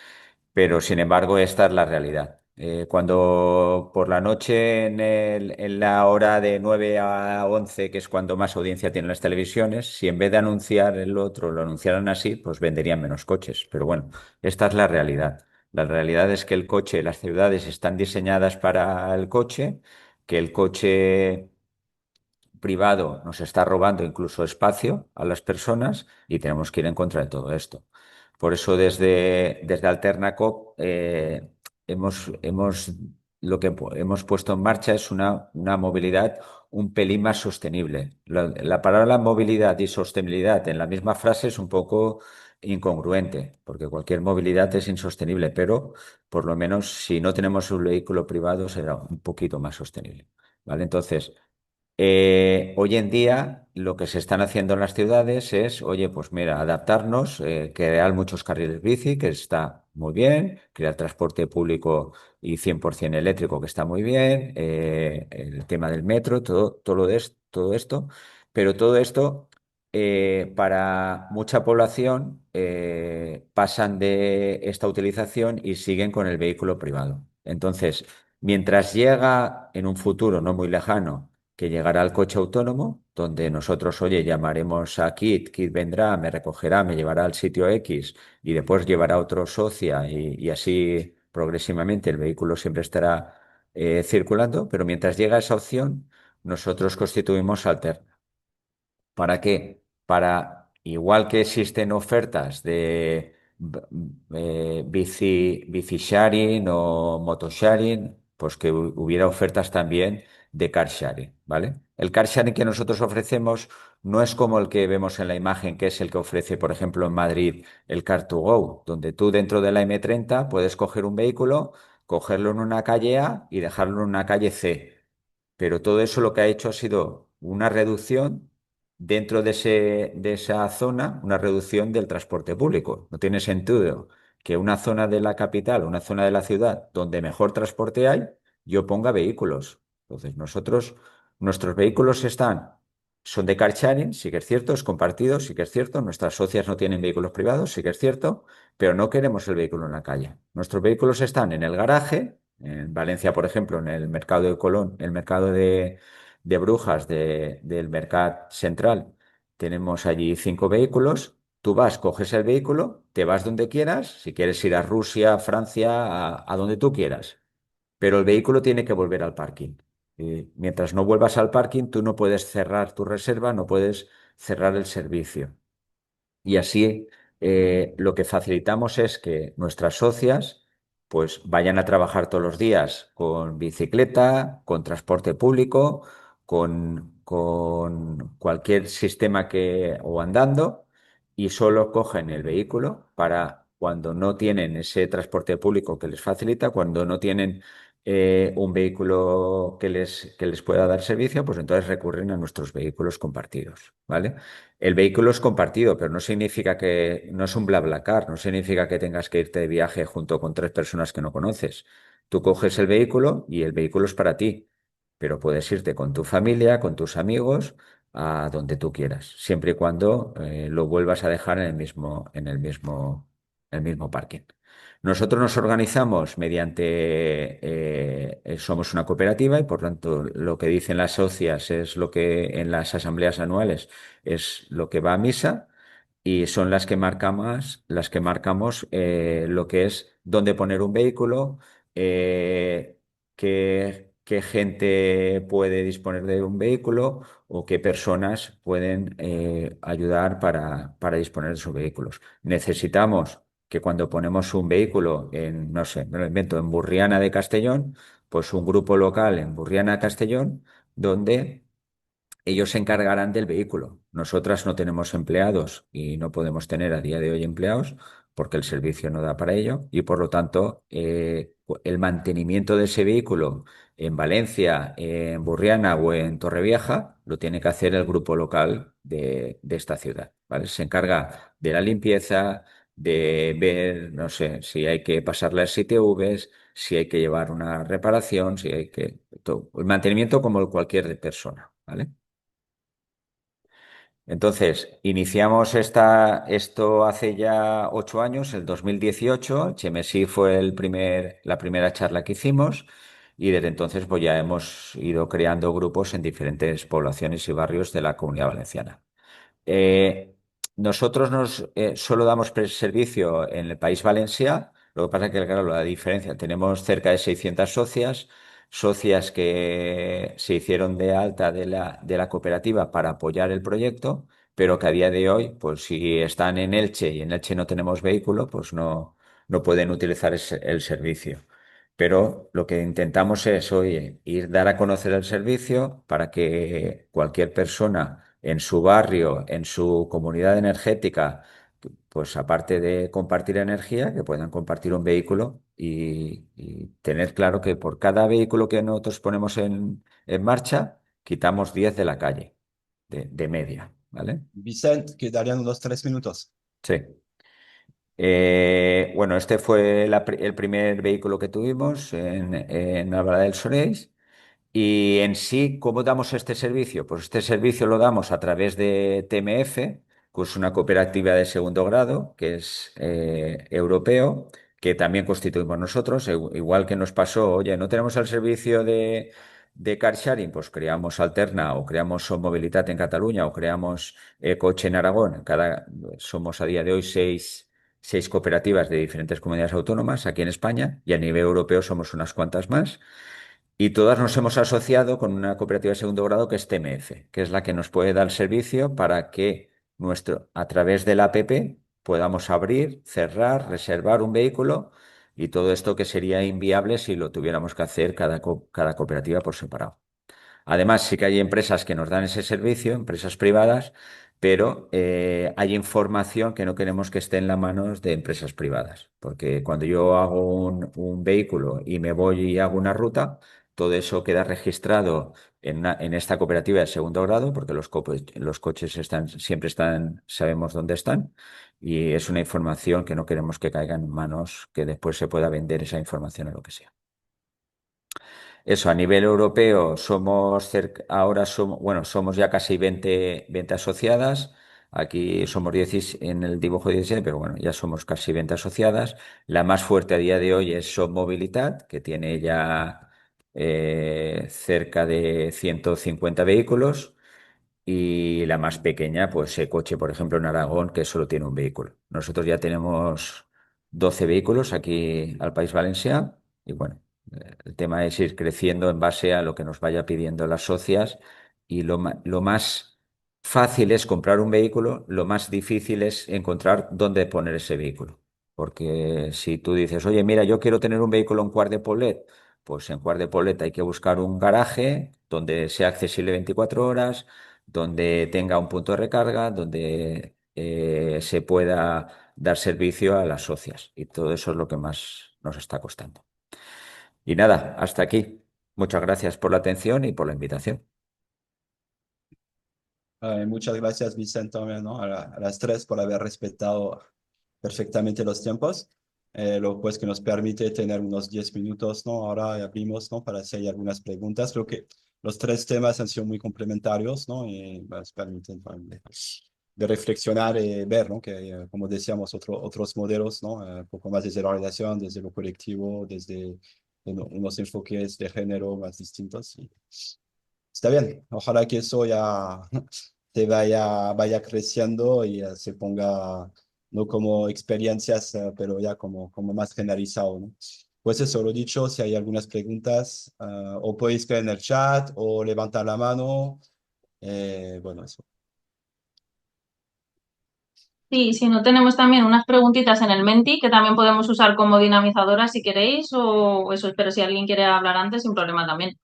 Speaker 6: pero sin embargo esta es la realidad. Cuando por la noche en la hora de 9 a 11, que es cuando más audiencia tienen las televisiones, si en vez de anunciar el otro lo anunciaran así, pues venderían menos coches. Pero bueno, esta es la realidad. La realidad es que el coche, las ciudades están diseñadas para el coche, que el coche privado nos está robando incluso espacio a las personas y tenemos que ir en contra de todo esto. Por eso desde Alternacop hemos, hemos puesto en marcha es una movilidad un pelín más sostenible. La palabra movilidad y sostenibilidad en la misma frase es un poco incongruente, porque cualquier movilidad es insostenible, pero por lo menos si no tenemos un vehículo privado será un poquito más sostenible. ¿Vale? Entonces, hoy en día lo que se están haciendo en las ciudades es, oye, pues mira, adaptarnos, crear muchos carriles bici, que está muy bien, crear transporte público y 100% eléctrico, que está muy bien, el tema del metro, todo esto, pero todo esto para mucha población pasan de esta utilización y siguen con el vehículo privado. Entonces, mientras llega en un futuro no muy lejano, que llegará el coche autónomo, donde nosotros, oye, llamaremos a Kit, Kit vendrá, me recogerá, me llevará al sitio X y después llevará otro socia y así progresivamente el vehículo siempre estará circulando, pero mientras llega esa opción, nosotros constituimos Alter. ¿Para qué? Para, igual que existen ofertas de bici sharing o motosharing, pues que hubiera ofertas también de car sharing, ¿vale? El car sharing que nosotros ofrecemos no es como el que vemos en la imagen, que es el que ofrece, por ejemplo, en Madrid el Car2Go, donde tú dentro de la M30 puedes coger un vehículo, cogerlo en una calle A y dejarlo en una calle C. Pero todo eso lo que ha hecho ha sido una reducción dentro de esa zona, una reducción del transporte público. No tiene sentido que una zona de la capital, una zona de la ciudad donde mejor transporte hay, yo ponga vehículos. Entonces, nuestros vehículos son de car sharing, sí que es cierto, es compartido, sí que es cierto, nuestras socias no tienen vehículos privados, sí que es cierto, pero no queremos el vehículo en la calle. Nuestros vehículos están en el garaje, en Valencia, por ejemplo, en el mercado de Colón, el mercado de Brujas del Mercat Central, tenemos allí 5 vehículos. Tú vas, coges el vehículo, te vas donde quieras, si quieres ir a Rusia, Francia, a donde tú quieras, pero el vehículo tiene que volver al parking. Y mientras no vuelvas al parking, tú no puedes cerrar tu reserva, no puedes cerrar el servicio. Y así lo que facilitamos es que nuestras socias pues vayan a trabajar todos los días con bicicleta, con transporte público, con cualquier sistema o andando y solo cogen el vehículo para cuando no tienen ese transporte público que les facilita, cuando no tienen un vehículo que les pueda dar servicio, pues entonces recurren a nuestros vehículos compartidos, ¿vale? El vehículo es compartido, pero no significa que no es un BlaBlaCar, no significa que tengas que irte de viaje junto con 3 personas que no conoces. Tú coges el vehículo y el vehículo es para ti, pero puedes irte con tu familia, con tus amigos, a donde tú quieras, siempre y cuando lo vuelvas a dejar en el mismo parking. Nosotros nos organizamos somos una cooperativa y por tanto lo que dicen las socias es lo que en las asambleas anuales es lo que va a misa y son las que marcamos lo que es dónde poner un vehículo, qué gente puede disponer de un vehículo o qué personas pueden ayudar para disponer de sus vehículos. Necesitamos que cuando ponemos un vehículo en, no sé, me lo invento, en Burriana de Castellón, pues un grupo local en Burriana de Castellón, donde ellos se encargarán del vehículo. Nosotras no tenemos empleados y no podemos tener a día de hoy empleados porque el servicio no da para ello y por lo tanto el mantenimiento de ese vehículo en Valencia, en Burriana o en Torrevieja lo tiene que hacer el grupo local de esta ciudad, ¿vale? Se encarga de la limpieza, de ver, no sé, si hay que pasarle las ITVs, si hay que llevar una reparación, si hay que... El mantenimiento como cualquier persona, ¿vale? Entonces, iniciamos esto hace ya 8 años, el 2018. Chemesí fue la primera charla que hicimos y desde entonces pues ya hemos ido creando grupos en diferentes poblaciones y barrios de la Comunidad Valenciana. Eh, nosotros solo damos servicio en el País Valencià. Lo que pasa es que, claro, la diferencia, tenemos cerca de 600 socias que se hicieron de alta de la cooperativa para apoyar el proyecto, pero que a día de hoy, pues si están en Elche y en Elche no tenemos vehículo, pues no pueden utilizar el servicio. Pero lo que intentamos es, oye, dar a conocer el servicio para que cualquier persona en su barrio, en su comunidad energética, pues aparte de compartir energía, que puedan compartir un vehículo y tener claro que por cada vehículo que nosotros ponemos en marcha, quitamos 10 de la calle, de media, ¿vale?
Speaker 4: Vicent, quedarían unos 3 minutos.
Speaker 6: Sí. Bueno, este fue el primer vehículo que tuvimos en Albalá del Sorells. Y en sí, ¿cómo damos este servicio? Pues este servicio lo damos a través de TMF, que es una cooperativa de segundo grado, que es europeo, que también constituimos nosotros, igual que nos pasó, oye, no tenemos el servicio de car sharing, pues creamos Alterna o creamos Movilidad en Cataluña o creamos Coche en Aragón. Somos a día de hoy seis cooperativas de diferentes comunidades autónomas aquí en España y a nivel europeo somos unas cuantas más. Y todas nos hemos asociado con una cooperativa de segundo grado que es TMF, que es la que nos puede dar servicio para que a través de la APP podamos abrir, cerrar, reservar un vehículo y todo esto que sería inviable si lo tuviéramos que hacer cada cooperativa por separado. Además, sí que hay empresas que nos dan ese servicio, empresas privadas, pero hay información que no queremos que esté en las manos de empresas privadas, porque cuando yo hago un vehículo y me voy y hago una ruta, todo eso queda registrado en esta cooperativa de segundo grado, porque los coches siempre están, sabemos dónde están, y es una información que no queremos que caiga en manos, que después se pueda vender esa información o lo que sea. Eso, a nivel europeo ahora somos ya casi 20 asociadas. Aquí somos 10 en el dibujo 16, pero bueno, ya somos casi 20 asociadas. La más fuerte a día de hoy es Movilidad, que tiene ya cerca de 150 vehículos. Y la más pequeña, pues Coche, por ejemplo, en Aragón, que solo tiene un vehículo. Nosotros ya tenemos 12 vehículos aquí al País Valencià y bueno, el tema es ir creciendo en base a lo que nos vaya pidiendo las socias y lo más fácil es comprar un vehículo, lo más difícil es encontrar dónde poner ese vehículo. Porque si tú dices, oye, mira, yo quiero tener un vehículo en Quart de Poblet, pues en Quart de Poblet hay que buscar un garaje donde sea accesible 24 horas, donde tenga un punto de recarga, donde se pueda dar servicio a las socias. Y todo eso es lo que más nos está costando. Y nada, hasta aquí. Muchas gracias por la atención y por la invitación.
Speaker 4: Muchas gracias, Vicent, también, ¿no? A las tres por haber respetado perfectamente los tiempos, lo pues que nos permite tener unos 10 minutos, ¿no? Ahora abrimos, ¿no? Para si hay algunas preguntas. Creo que los tres temas han sido muy complementarios, ¿no? Y nos permiten también de reflexionar y ver, ¿no? Que, como decíamos, otros modelos, ¿no? Un poco más desde la relación, desde lo colectivo, desde unos enfoques de género más distintos. Y está bien, ojalá que eso ya te vaya creciendo y se ponga no como experiencias, pero ya como más generalizado, ¿no? Pues eso, lo dicho, si hay algunas preguntas, o podéis caer en el chat o levantar la mano. Bueno, eso.
Speaker 2: Sí, si no tenemos también unas preguntitas en el Menti que también podemos usar como dinamizadoras si queréis o eso, pero si alguien quiere hablar antes, sin problema también.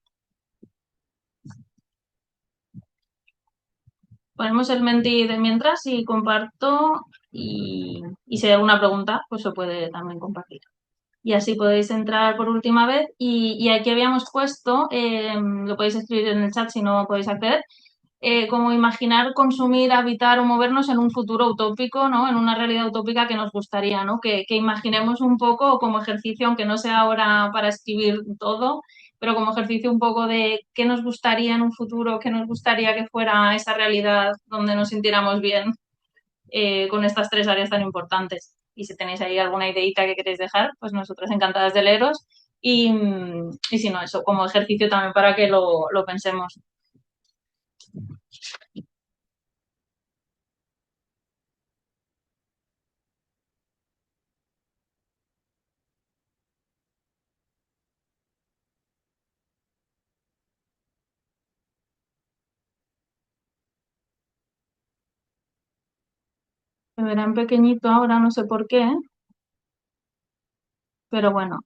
Speaker 2: Ponemos el Menti de mientras y comparto y si hay alguna pregunta, pues se puede también compartir. Y así podéis entrar por última vez. Y aquí habíamos puesto, lo podéis escribir en el chat si no podéis acceder, como imaginar, consumir, habitar o movernos en un futuro utópico, ¿no? En una realidad utópica que nos gustaría, ¿no? Que imaginemos un poco como ejercicio, aunque no sea ahora para escribir todo, pero como ejercicio un poco de qué nos gustaría en un futuro, qué nos gustaría que fuera esa realidad donde nos sintiéramos bien con estas tres áreas tan importantes. Y si tenéis ahí alguna ideita que queréis dejar, pues nosotras encantadas de leeros. Y si no, eso como ejercicio también para que lo pensemos. Se verá en pequeñito ahora, no sé por qué, pero bueno.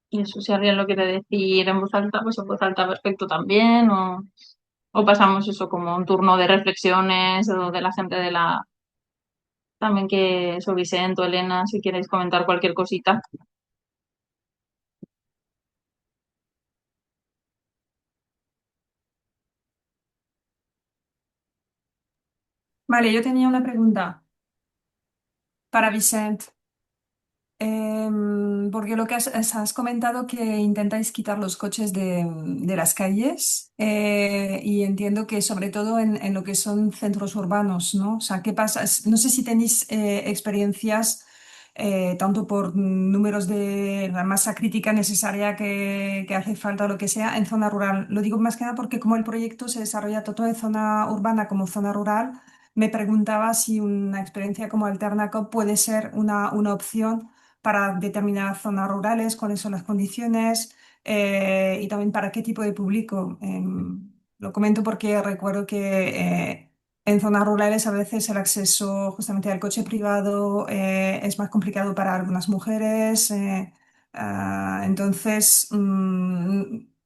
Speaker 2: Y eso, si alguien lo quiere decir en voz alta, pues en voz alta perfecto también. O pasamos eso como un turno de reflexiones o de la gente de la... También que eso, Vicente o Elena, si queréis comentar cualquier cosita.
Speaker 7: Vale, yo tenía una pregunta para Vicente. Porque lo que has comentado que intentáis quitar los coches de las calles y entiendo que sobre todo en lo que son centros urbanos, ¿no? O sea, ¿qué pasa? No sé si tenéis experiencias tanto por números de la masa crítica necesaria que hace falta o lo que sea en zona rural. Lo digo más que nada porque como el proyecto se desarrolla tanto en zona urbana como zona rural, me preguntaba si una experiencia como Alternacop puede ser una opción para determinadas zonas rurales, cuáles son las condiciones y también para qué tipo de público. Lo comento porque recuerdo que en zonas rurales a veces el acceso justamente al coche privado es más complicado para algunas mujeres. Entonces,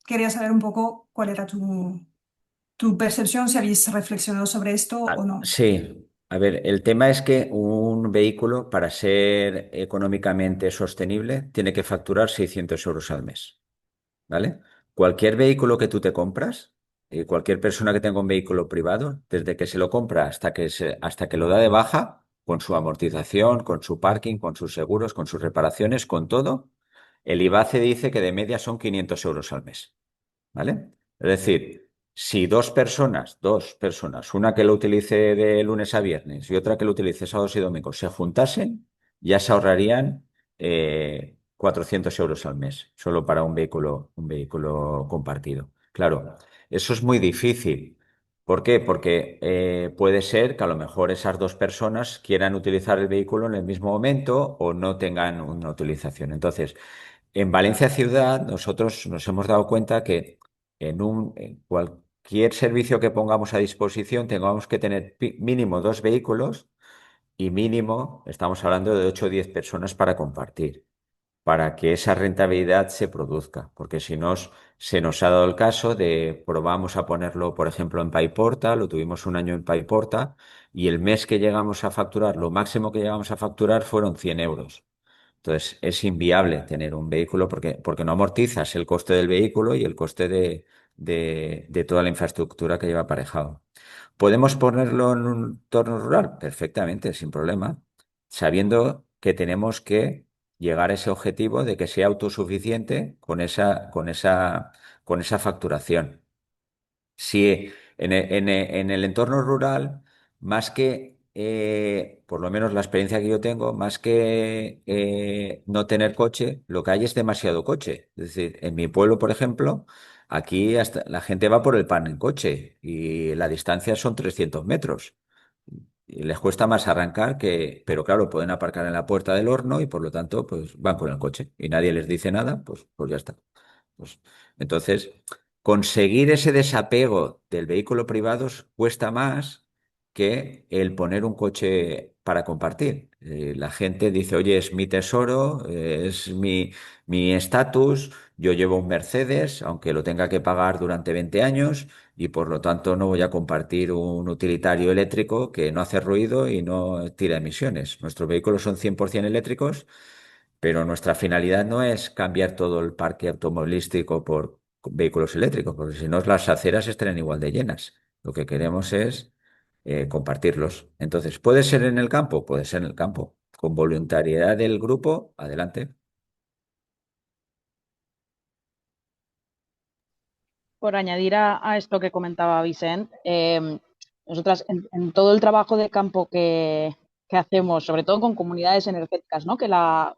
Speaker 7: quería saber un poco cuál era tu percepción, si habéis reflexionado sobre esto o no.
Speaker 6: Sí, a ver, el tema es que un vehículo, para ser económicamente sostenible, tiene que facturar 600 euros al mes, ¿vale? Cualquier vehículo que tú te compras, cualquier persona que tenga un vehículo privado, desde que se lo compra hasta que lo da de baja, con su amortización, con su parking, con sus seguros, con sus reparaciones, con todo, el IBACE dice que de media son 500 euros al mes. ¿Vale? Es decir, si dos personas, una que lo utilice de lunes a viernes y otra que lo utilice sábados y domingos, se juntasen, ya se ahorrarían 400 euros al mes, solo para un vehículo compartido. Claro, eso es muy difícil. ¿Por qué? Porque puede ser que a lo mejor esas dos personas quieran utilizar el vehículo en el mismo momento o no tengan una utilización. Entonces, en Valencia Ciudad, nosotros nos hemos dado cuenta que en cualquier servicio que pongamos a disposición tengamos que tener mínimo dos vehículos y mínimo, estamos hablando de 8 o 10 personas para compartir, para que esa rentabilidad se produzca. Porque si no, se nos ha dado el caso de probamos a ponerlo, por ejemplo, en Paiporta, lo tuvimos un año en Paiporta y el mes que llegamos a facturar, lo máximo que llegamos a facturar fueron 100 euros. Entonces, es inviable tener un vehículo porque no amortizas el coste del vehículo y el coste de toda la infraestructura que lleva aparejado. ¿Podemos ponerlo en un entorno rural? Perfectamente, sin problema, sabiendo que tenemos que llegar a ese objetivo de que sea autosuficiente con esa facturación. Si en el entorno rural, más que, por lo menos la experiencia que yo tengo, más que no tener coche, lo que hay es demasiado coche. Es decir, en mi pueblo, por ejemplo, aquí hasta la gente va por el pan en coche y la distancia son 300 metros. Y les cuesta más arrancar pero claro, pueden aparcar en la puerta del horno y por lo tanto, pues van con el coche y nadie les dice nada, pues ya está. Pues, entonces, conseguir ese desapego del vehículo privado cuesta más que el poner un coche para compartir. La gente dice, oye, es mi tesoro, es mi estatus, yo llevo un Mercedes, aunque lo tenga que pagar durante 20 años, y por lo tanto no voy a compartir un utilitario eléctrico que no hace ruido y no tira emisiones. Nuestros vehículos son 100% eléctricos, pero nuestra finalidad no es cambiar todo el parque automovilístico por vehículos eléctricos, porque si no las aceras estarían igual de llenas. Lo que queremos es compartirlos. Entonces, ¿puede ser en el campo? Puede ser en el campo. Con voluntariedad del grupo, adelante.
Speaker 5: Por añadir a esto que comentaba Vicent, nosotras en todo el trabajo de campo que hacemos, sobre todo con comunidades energéticas, ¿no? Que la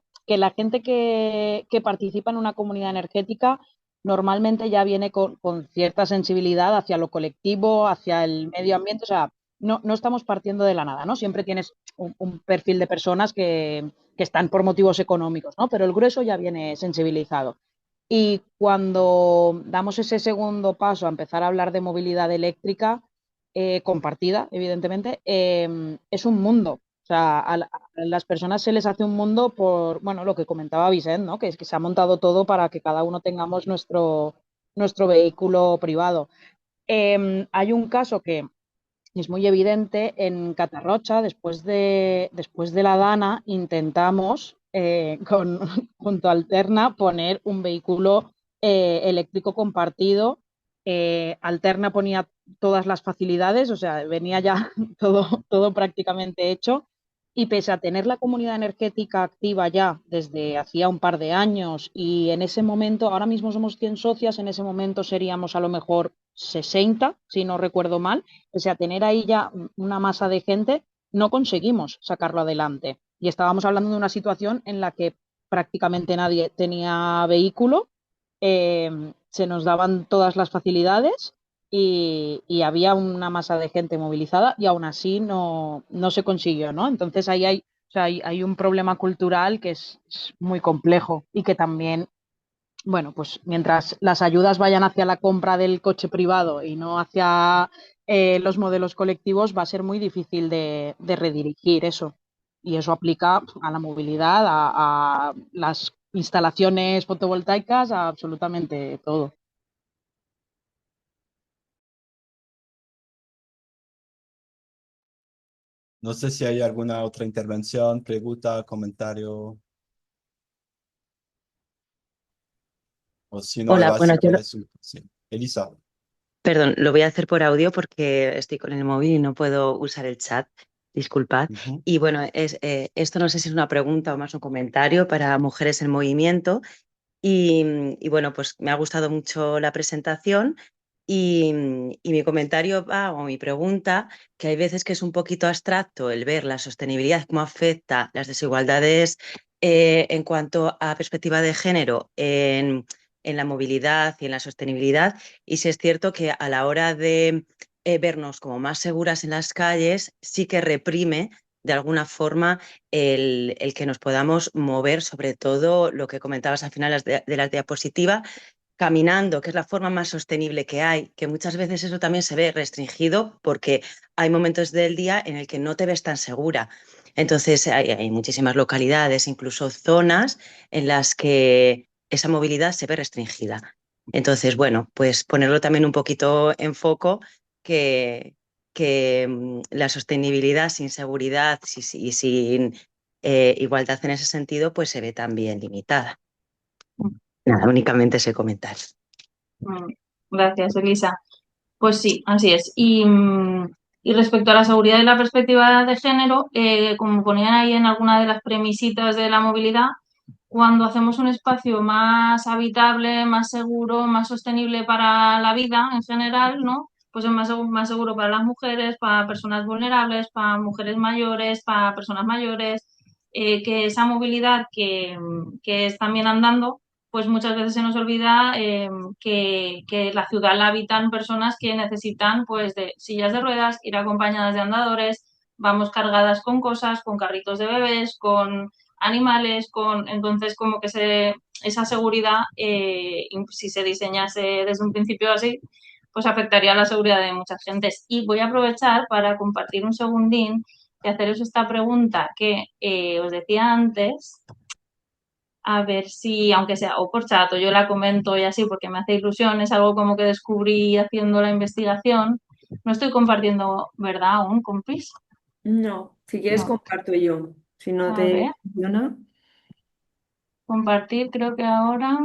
Speaker 5: gente que participa en una comunidad energética normalmente ya viene con cierta sensibilidad hacia lo colectivo, hacia el medio ambiente, o sea, no estamos partiendo de la nada, ¿no? Siempre tienes un perfil de personas que están por motivos económicos, ¿no? Pero el grueso ya viene sensibilizado. Y cuando damos ese segundo paso a empezar a hablar de movilidad eléctrica, compartida, evidentemente, es un mundo. O sea, a las personas se les hace un mundo por, bueno, lo que comentaba Vicent, ¿no? Que es que se ha montado todo para que cada uno tengamos nuestro vehículo privado. Hay un caso que es muy evidente en Catarrocha, después de la Dana, intentamos junto a Alterna poner un vehículo eléctrico compartido. Alterna ponía todas las facilidades, o sea, venía ya todo prácticamente hecho. Y pese a tener la comunidad energética activa ya desde hacía un par de años y en ese momento, ahora mismo somos 100 socias, en ese momento seríamos a lo mejor 60, si no recuerdo mal, pese a tener ahí ya una masa de gente, no conseguimos sacarlo adelante. Y estábamos hablando de una situación en la que prácticamente nadie tenía vehículo, se nos daban todas las facilidades y había una masa de gente movilizada y aún así no se consiguió, ¿no? Entonces ahí hay, o sea, hay un problema cultural que es muy complejo y que también, bueno, pues mientras las ayudas vayan hacia la compra del coche privado y no hacia los modelos colectivos, va a ser muy difícil de redirigir eso. Y eso aplica a la movilidad, a las instalaciones fotovoltaicas, a absolutamente todo.
Speaker 4: No sé si hay alguna otra intervención, pregunta, comentario, o si no,
Speaker 8: Hola,
Speaker 4: Eva,
Speaker 8: bueno,
Speaker 4: si quieres. Sí. Elisa.
Speaker 8: perdón, lo voy a hacer por audio porque estoy con el móvil y no puedo usar el chat. Disculpad.
Speaker 4: Ujú.
Speaker 8: Y bueno, esto no sé si es una pregunta o más un comentario para Mujeres en Movimiento. Y bueno, pues me ha gustado mucho la presentación y, y mi comentario va, o mi pregunta, que hay veces que es un poquito abstracto el ver la sostenibilidad, cómo afecta las desigualdades en cuanto a perspectiva de género en la movilidad y en la sostenibilidad. Y si es cierto que a la hora de vernos como más seguras en las calles, sí que reprime de alguna forma el que nos podamos mover, sobre todo lo que comentabas al final de las diapositivas, caminando, que es la forma más sostenible que hay, que muchas veces eso también se ve restringido porque hay momentos del día en el que no te ves tan segura. Entonces hay muchísimas localidades, incluso zonas en las que esa movilidad se ve restringida. Entonces, bueno, pues ponerlo también un poquito en foco que, que la sostenibilidad sin seguridad y sin igualdad en ese sentido, pues se ve también limitada. Nada, únicamente ese comentario.
Speaker 2: Gracias, Elisa. Pues sí, así es. Y respecto a la seguridad y la perspectiva de género, como ponían ahí en alguna de las premisitas de la movilidad, cuando hacemos un espacio más habitable, más seguro, más sostenible para la vida en general, ¿no? Pues es más seguro para las mujeres, para personas vulnerables, para mujeres mayores, para personas mayores, que esa movilidad que es también andando, pues muchas veces se nos olvida que la ciudad la habitan personas que necesitan pues de sillas de ruedas, ir acompañadas de andadores, vamos cargadas con cosas, con carritos de bebés, con animales, entonces como que esa seguridad, si se diseñase desde un principio así, pues afectaría a la seguridad de muchas gentes. Y voy a aprovechar para compartir un segundín y haceros esta pregunta que os decía antes, a ver si, aunque sea o por chat o yo la comento y así porque me hace ilusión, es algo como que descubrí haciendo la investigación. No estoy compartiendo, ¿verdad? Aún, compis.
Speaker 1: No, si quieres
Speaker 2: No.
Speaker 1: comparto yo, si no
Speaker 2: A ver,
Speaker 1: te funciona.
Speaker 2: compartir, creo que ahora.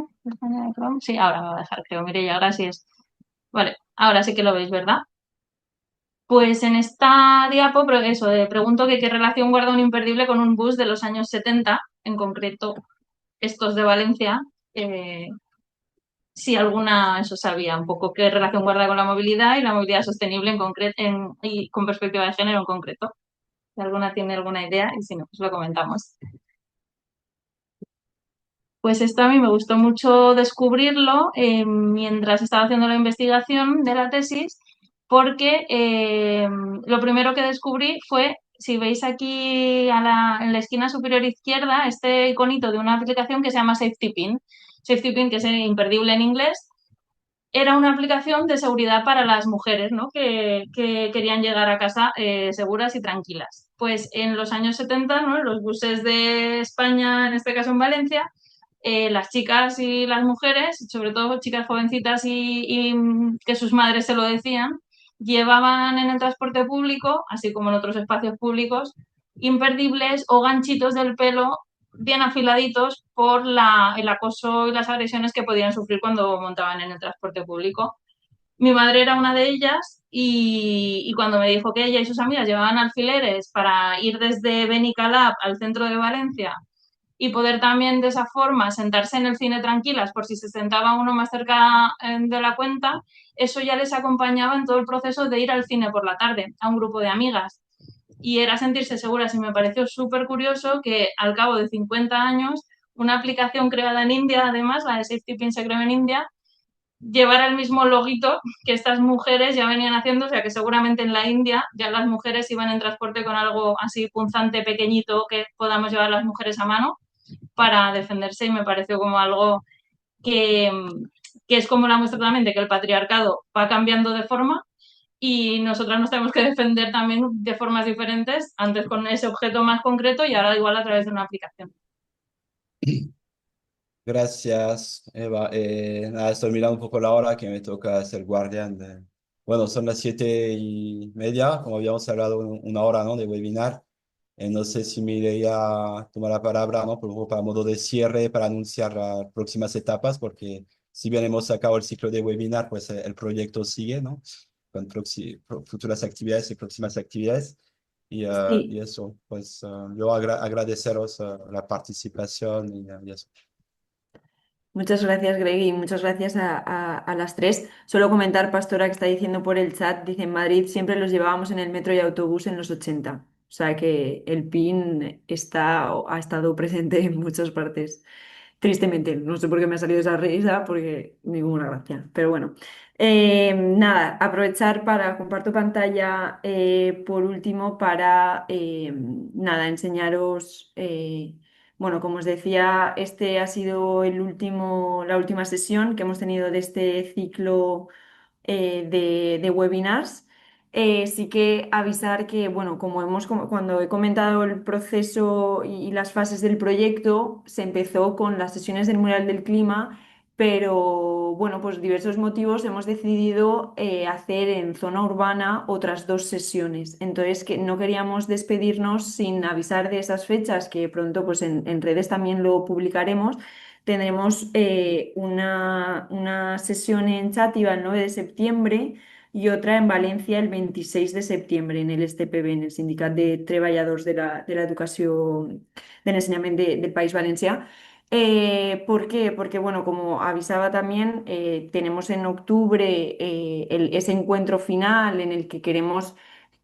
Speaker 2: Sí, ahora me va a dejar, creo. Mire, ya, gracias. Vale, ahora sí que lo veis, ¿verdad? Pues en esta diapo, pero eso, pregunto que qué relación guarda un imperdible con un bus de los años 70, en concreto estos de Valencia, si alguna, eso sabía un poco qué relación guarda con la movilidad y la movilidad sostenible en concreto, y con perspectiva de género en concreto. Si alguna tiene alguna idea y si no, pues lo comentamos. Pues esto a mí me gustó mucho descubrirlo mientras estaba haciendo la investigación de la tesis, porque lo primero que descubrí fue, si veis aquí en la esquina superior izquierda, este iconito de una aplicación que se llama Safety Pin. Safety Pin, que es imperdible en inglés, era una aplicación de seguridad para las mujeres, ¿no? que querían llegar a casa seguras y tranquilas. Pues en los años 70, ¿no? En los buses de España, en este caso en Valencia, las chicas y las mujeres, sobre todo chicas jovencitas y que sus madres se lo decían, llevaban en el transporte público, así como en otros espacios públicos, imperdibles o ganchitos del pelo bien afiladitos por el acoso y las agresiones que podían sufrir cuando montaban en el transporte público. Mi madre era una de ellas y cuando me dijo que ella y sus amigas llevaban alfileres para ir desde Benicalap al centro de Valencia y poder también de esa forma sentarse en el cine tranquilas por si se sentaba uno más cerca de la cuenta, eso ya les acompañaba en todo el proceso de ir al cine por la tarde a un grupo de amigas. Y era sentirse seguras y me pareció súper curioso que al cabo de 50 años una aplicación creada en India, además, la de Safety Pin se creó en India, llevara el mismo loguito que estas mujeres ya venían haciendo, o sea que seguramente en la India ya las mujeres iban en transporte con algo así punzante, pequeñito, que podamos llevar las mujeres a mano para defenderse y me pareció como algo que, que es como la muestra también de que el patriarcado va cambiando de forma y nosotras nos tenemos que defender también de formas diferentes, antes con ese objeto más concreto y ahora igual a través de una aplicación.
Speaker 4: Gracias, Eva. Nada, estoy mirando un poco la hora que me toca ser guardián de... Bueno, son las 7:30, como habíamos hablado, una hora, ¿no? De webinar. No sé si me iría tomar la palabra, ¿no? Por un poco para modo de cierre, para anunciar las próximas etapas, porque si bien hemos sacado el ciclo de webinar, pues el proyecto sigue, ¿no? Con futuras actividades y próximas actividades. Y
Speaker 1: Sí.
Speaker 4: eso, pues yo agradeceros la participación y eso.
Speaker 1: Muchas gracias, Greg, y muchas gracias a las tres. Solo comentar, Pastora, que está diciendo por el chat, dice en Madrid siempre los llevábamos en el metro y autobús en los 80. O sea que el PIN está, o ha estado presente en muchas partes. Tristemente, no sé por qué me ha salido esa risa, porque ninguna gracia. Pero bueno, nada, aprovechar para comparto pantalla por último para nada, enseñaros. Bueno, como os decía, este ha sido la última sesión que hemos tenido de este ciclo de webinars. Sí que avisar que, bueno, cuando he comentado el proceso y las fases del proyecto, se empezó con las sesiones del mural del clima, pero bueno, pues diversos motivos hemos decidido hacer en zona urbana otras dos sesiones. Entonces, que no queríamos despedirnos sin avisar de esas fechas, que pronto pues en redes también lo publicaremos. Tendremos una sesión en Xàtiva el 9 de septiembre y otra en Valencia el 26 de septiembre en el STPB, en el Sindicat de Treballadors de la Educació, del Ensenyament del País Valencià. ¿Por qué? Porque, bueno, como avisaba también, tenemos en octubre ese encuentro final en el que queremos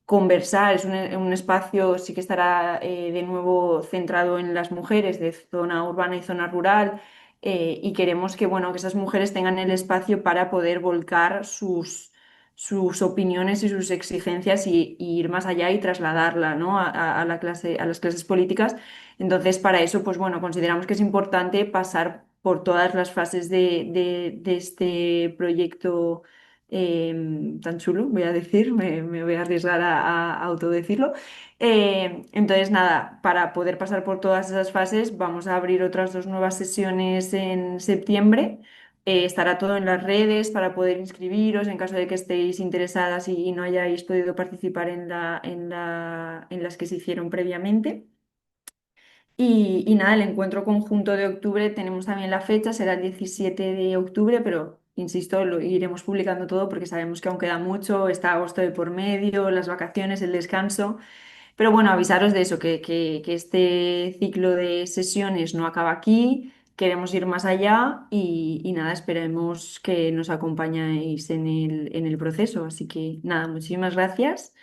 Speaker 1: conversar. Es un espacio, sí que estará de nuevo centrado en las mujeres de zona urbana y zona rural. Y queremos que, bueno, que esas mujeres tengan el espacio para poder volcar sus opiniones y sus exigencias y ir más allá y trasladarla, ¿no? a la clase, a las clases políticas. Entonces, para eso, pues bueno, consideramos que es importante pasar por todas las fases de este proyecto tan chulo, voy a decir, me voy a arriesgar a autodecirlo. Entonces, nada, para poder pasar por todas esas fases, vamos a abrir otras dos nuevas sesiones en septiembre. Estará todo en las redes para poder inscribiros en caso de que estéis interesadas y no hayáis podido participar en las que se hicieron previamente. Y nada, el encuentro conjunto de octubre tenemos también la fecha, será el 17 de octubre, pero insisto, lo iremos publicando todo porque sabemos que aún queda mucho, está agosto de por medio, las vacaciones, el descanso. Pero bueno, avisaros de eso, que este ciclo de sesiones no acaba aquí, queremos ir más allá y nada, esperemos que nos acompañéis en el proceso. Así que nada, muchísimas gracias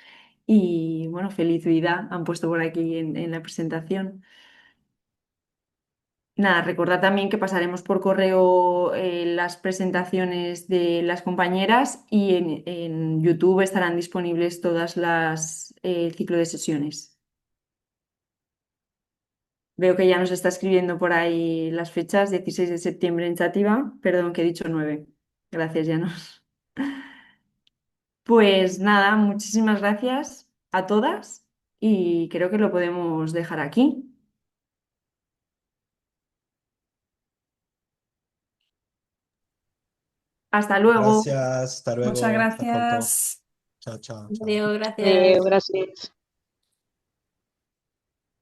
Speaker 1: y bueno, feliz vida han puesto por aquí en la presentación. Nada, recordad también que pasaremos por correo las presentaciones de las compañeras y en YouTube estarán disponibles todas las ciclo de sesiones. Veo que ya nos está escribiendo por ahí las fechas, 16 de septiembre en Chativa. Perdón, que he dicho 9. Gracias, Janos. Pues nada, muchísimas gracias a todas y creo que lo podemos dejar aquí. Hasta luego.
Speaker 4: Gracias, hasta
Speaker 7: Muchas
Speaker 4: luego, hasta pronto.
Speaker 7: gracias.
Speaker 4: Chao, chao, chao.
Speaker 3: Adiós, gracias.
Speaker 5: Gracias.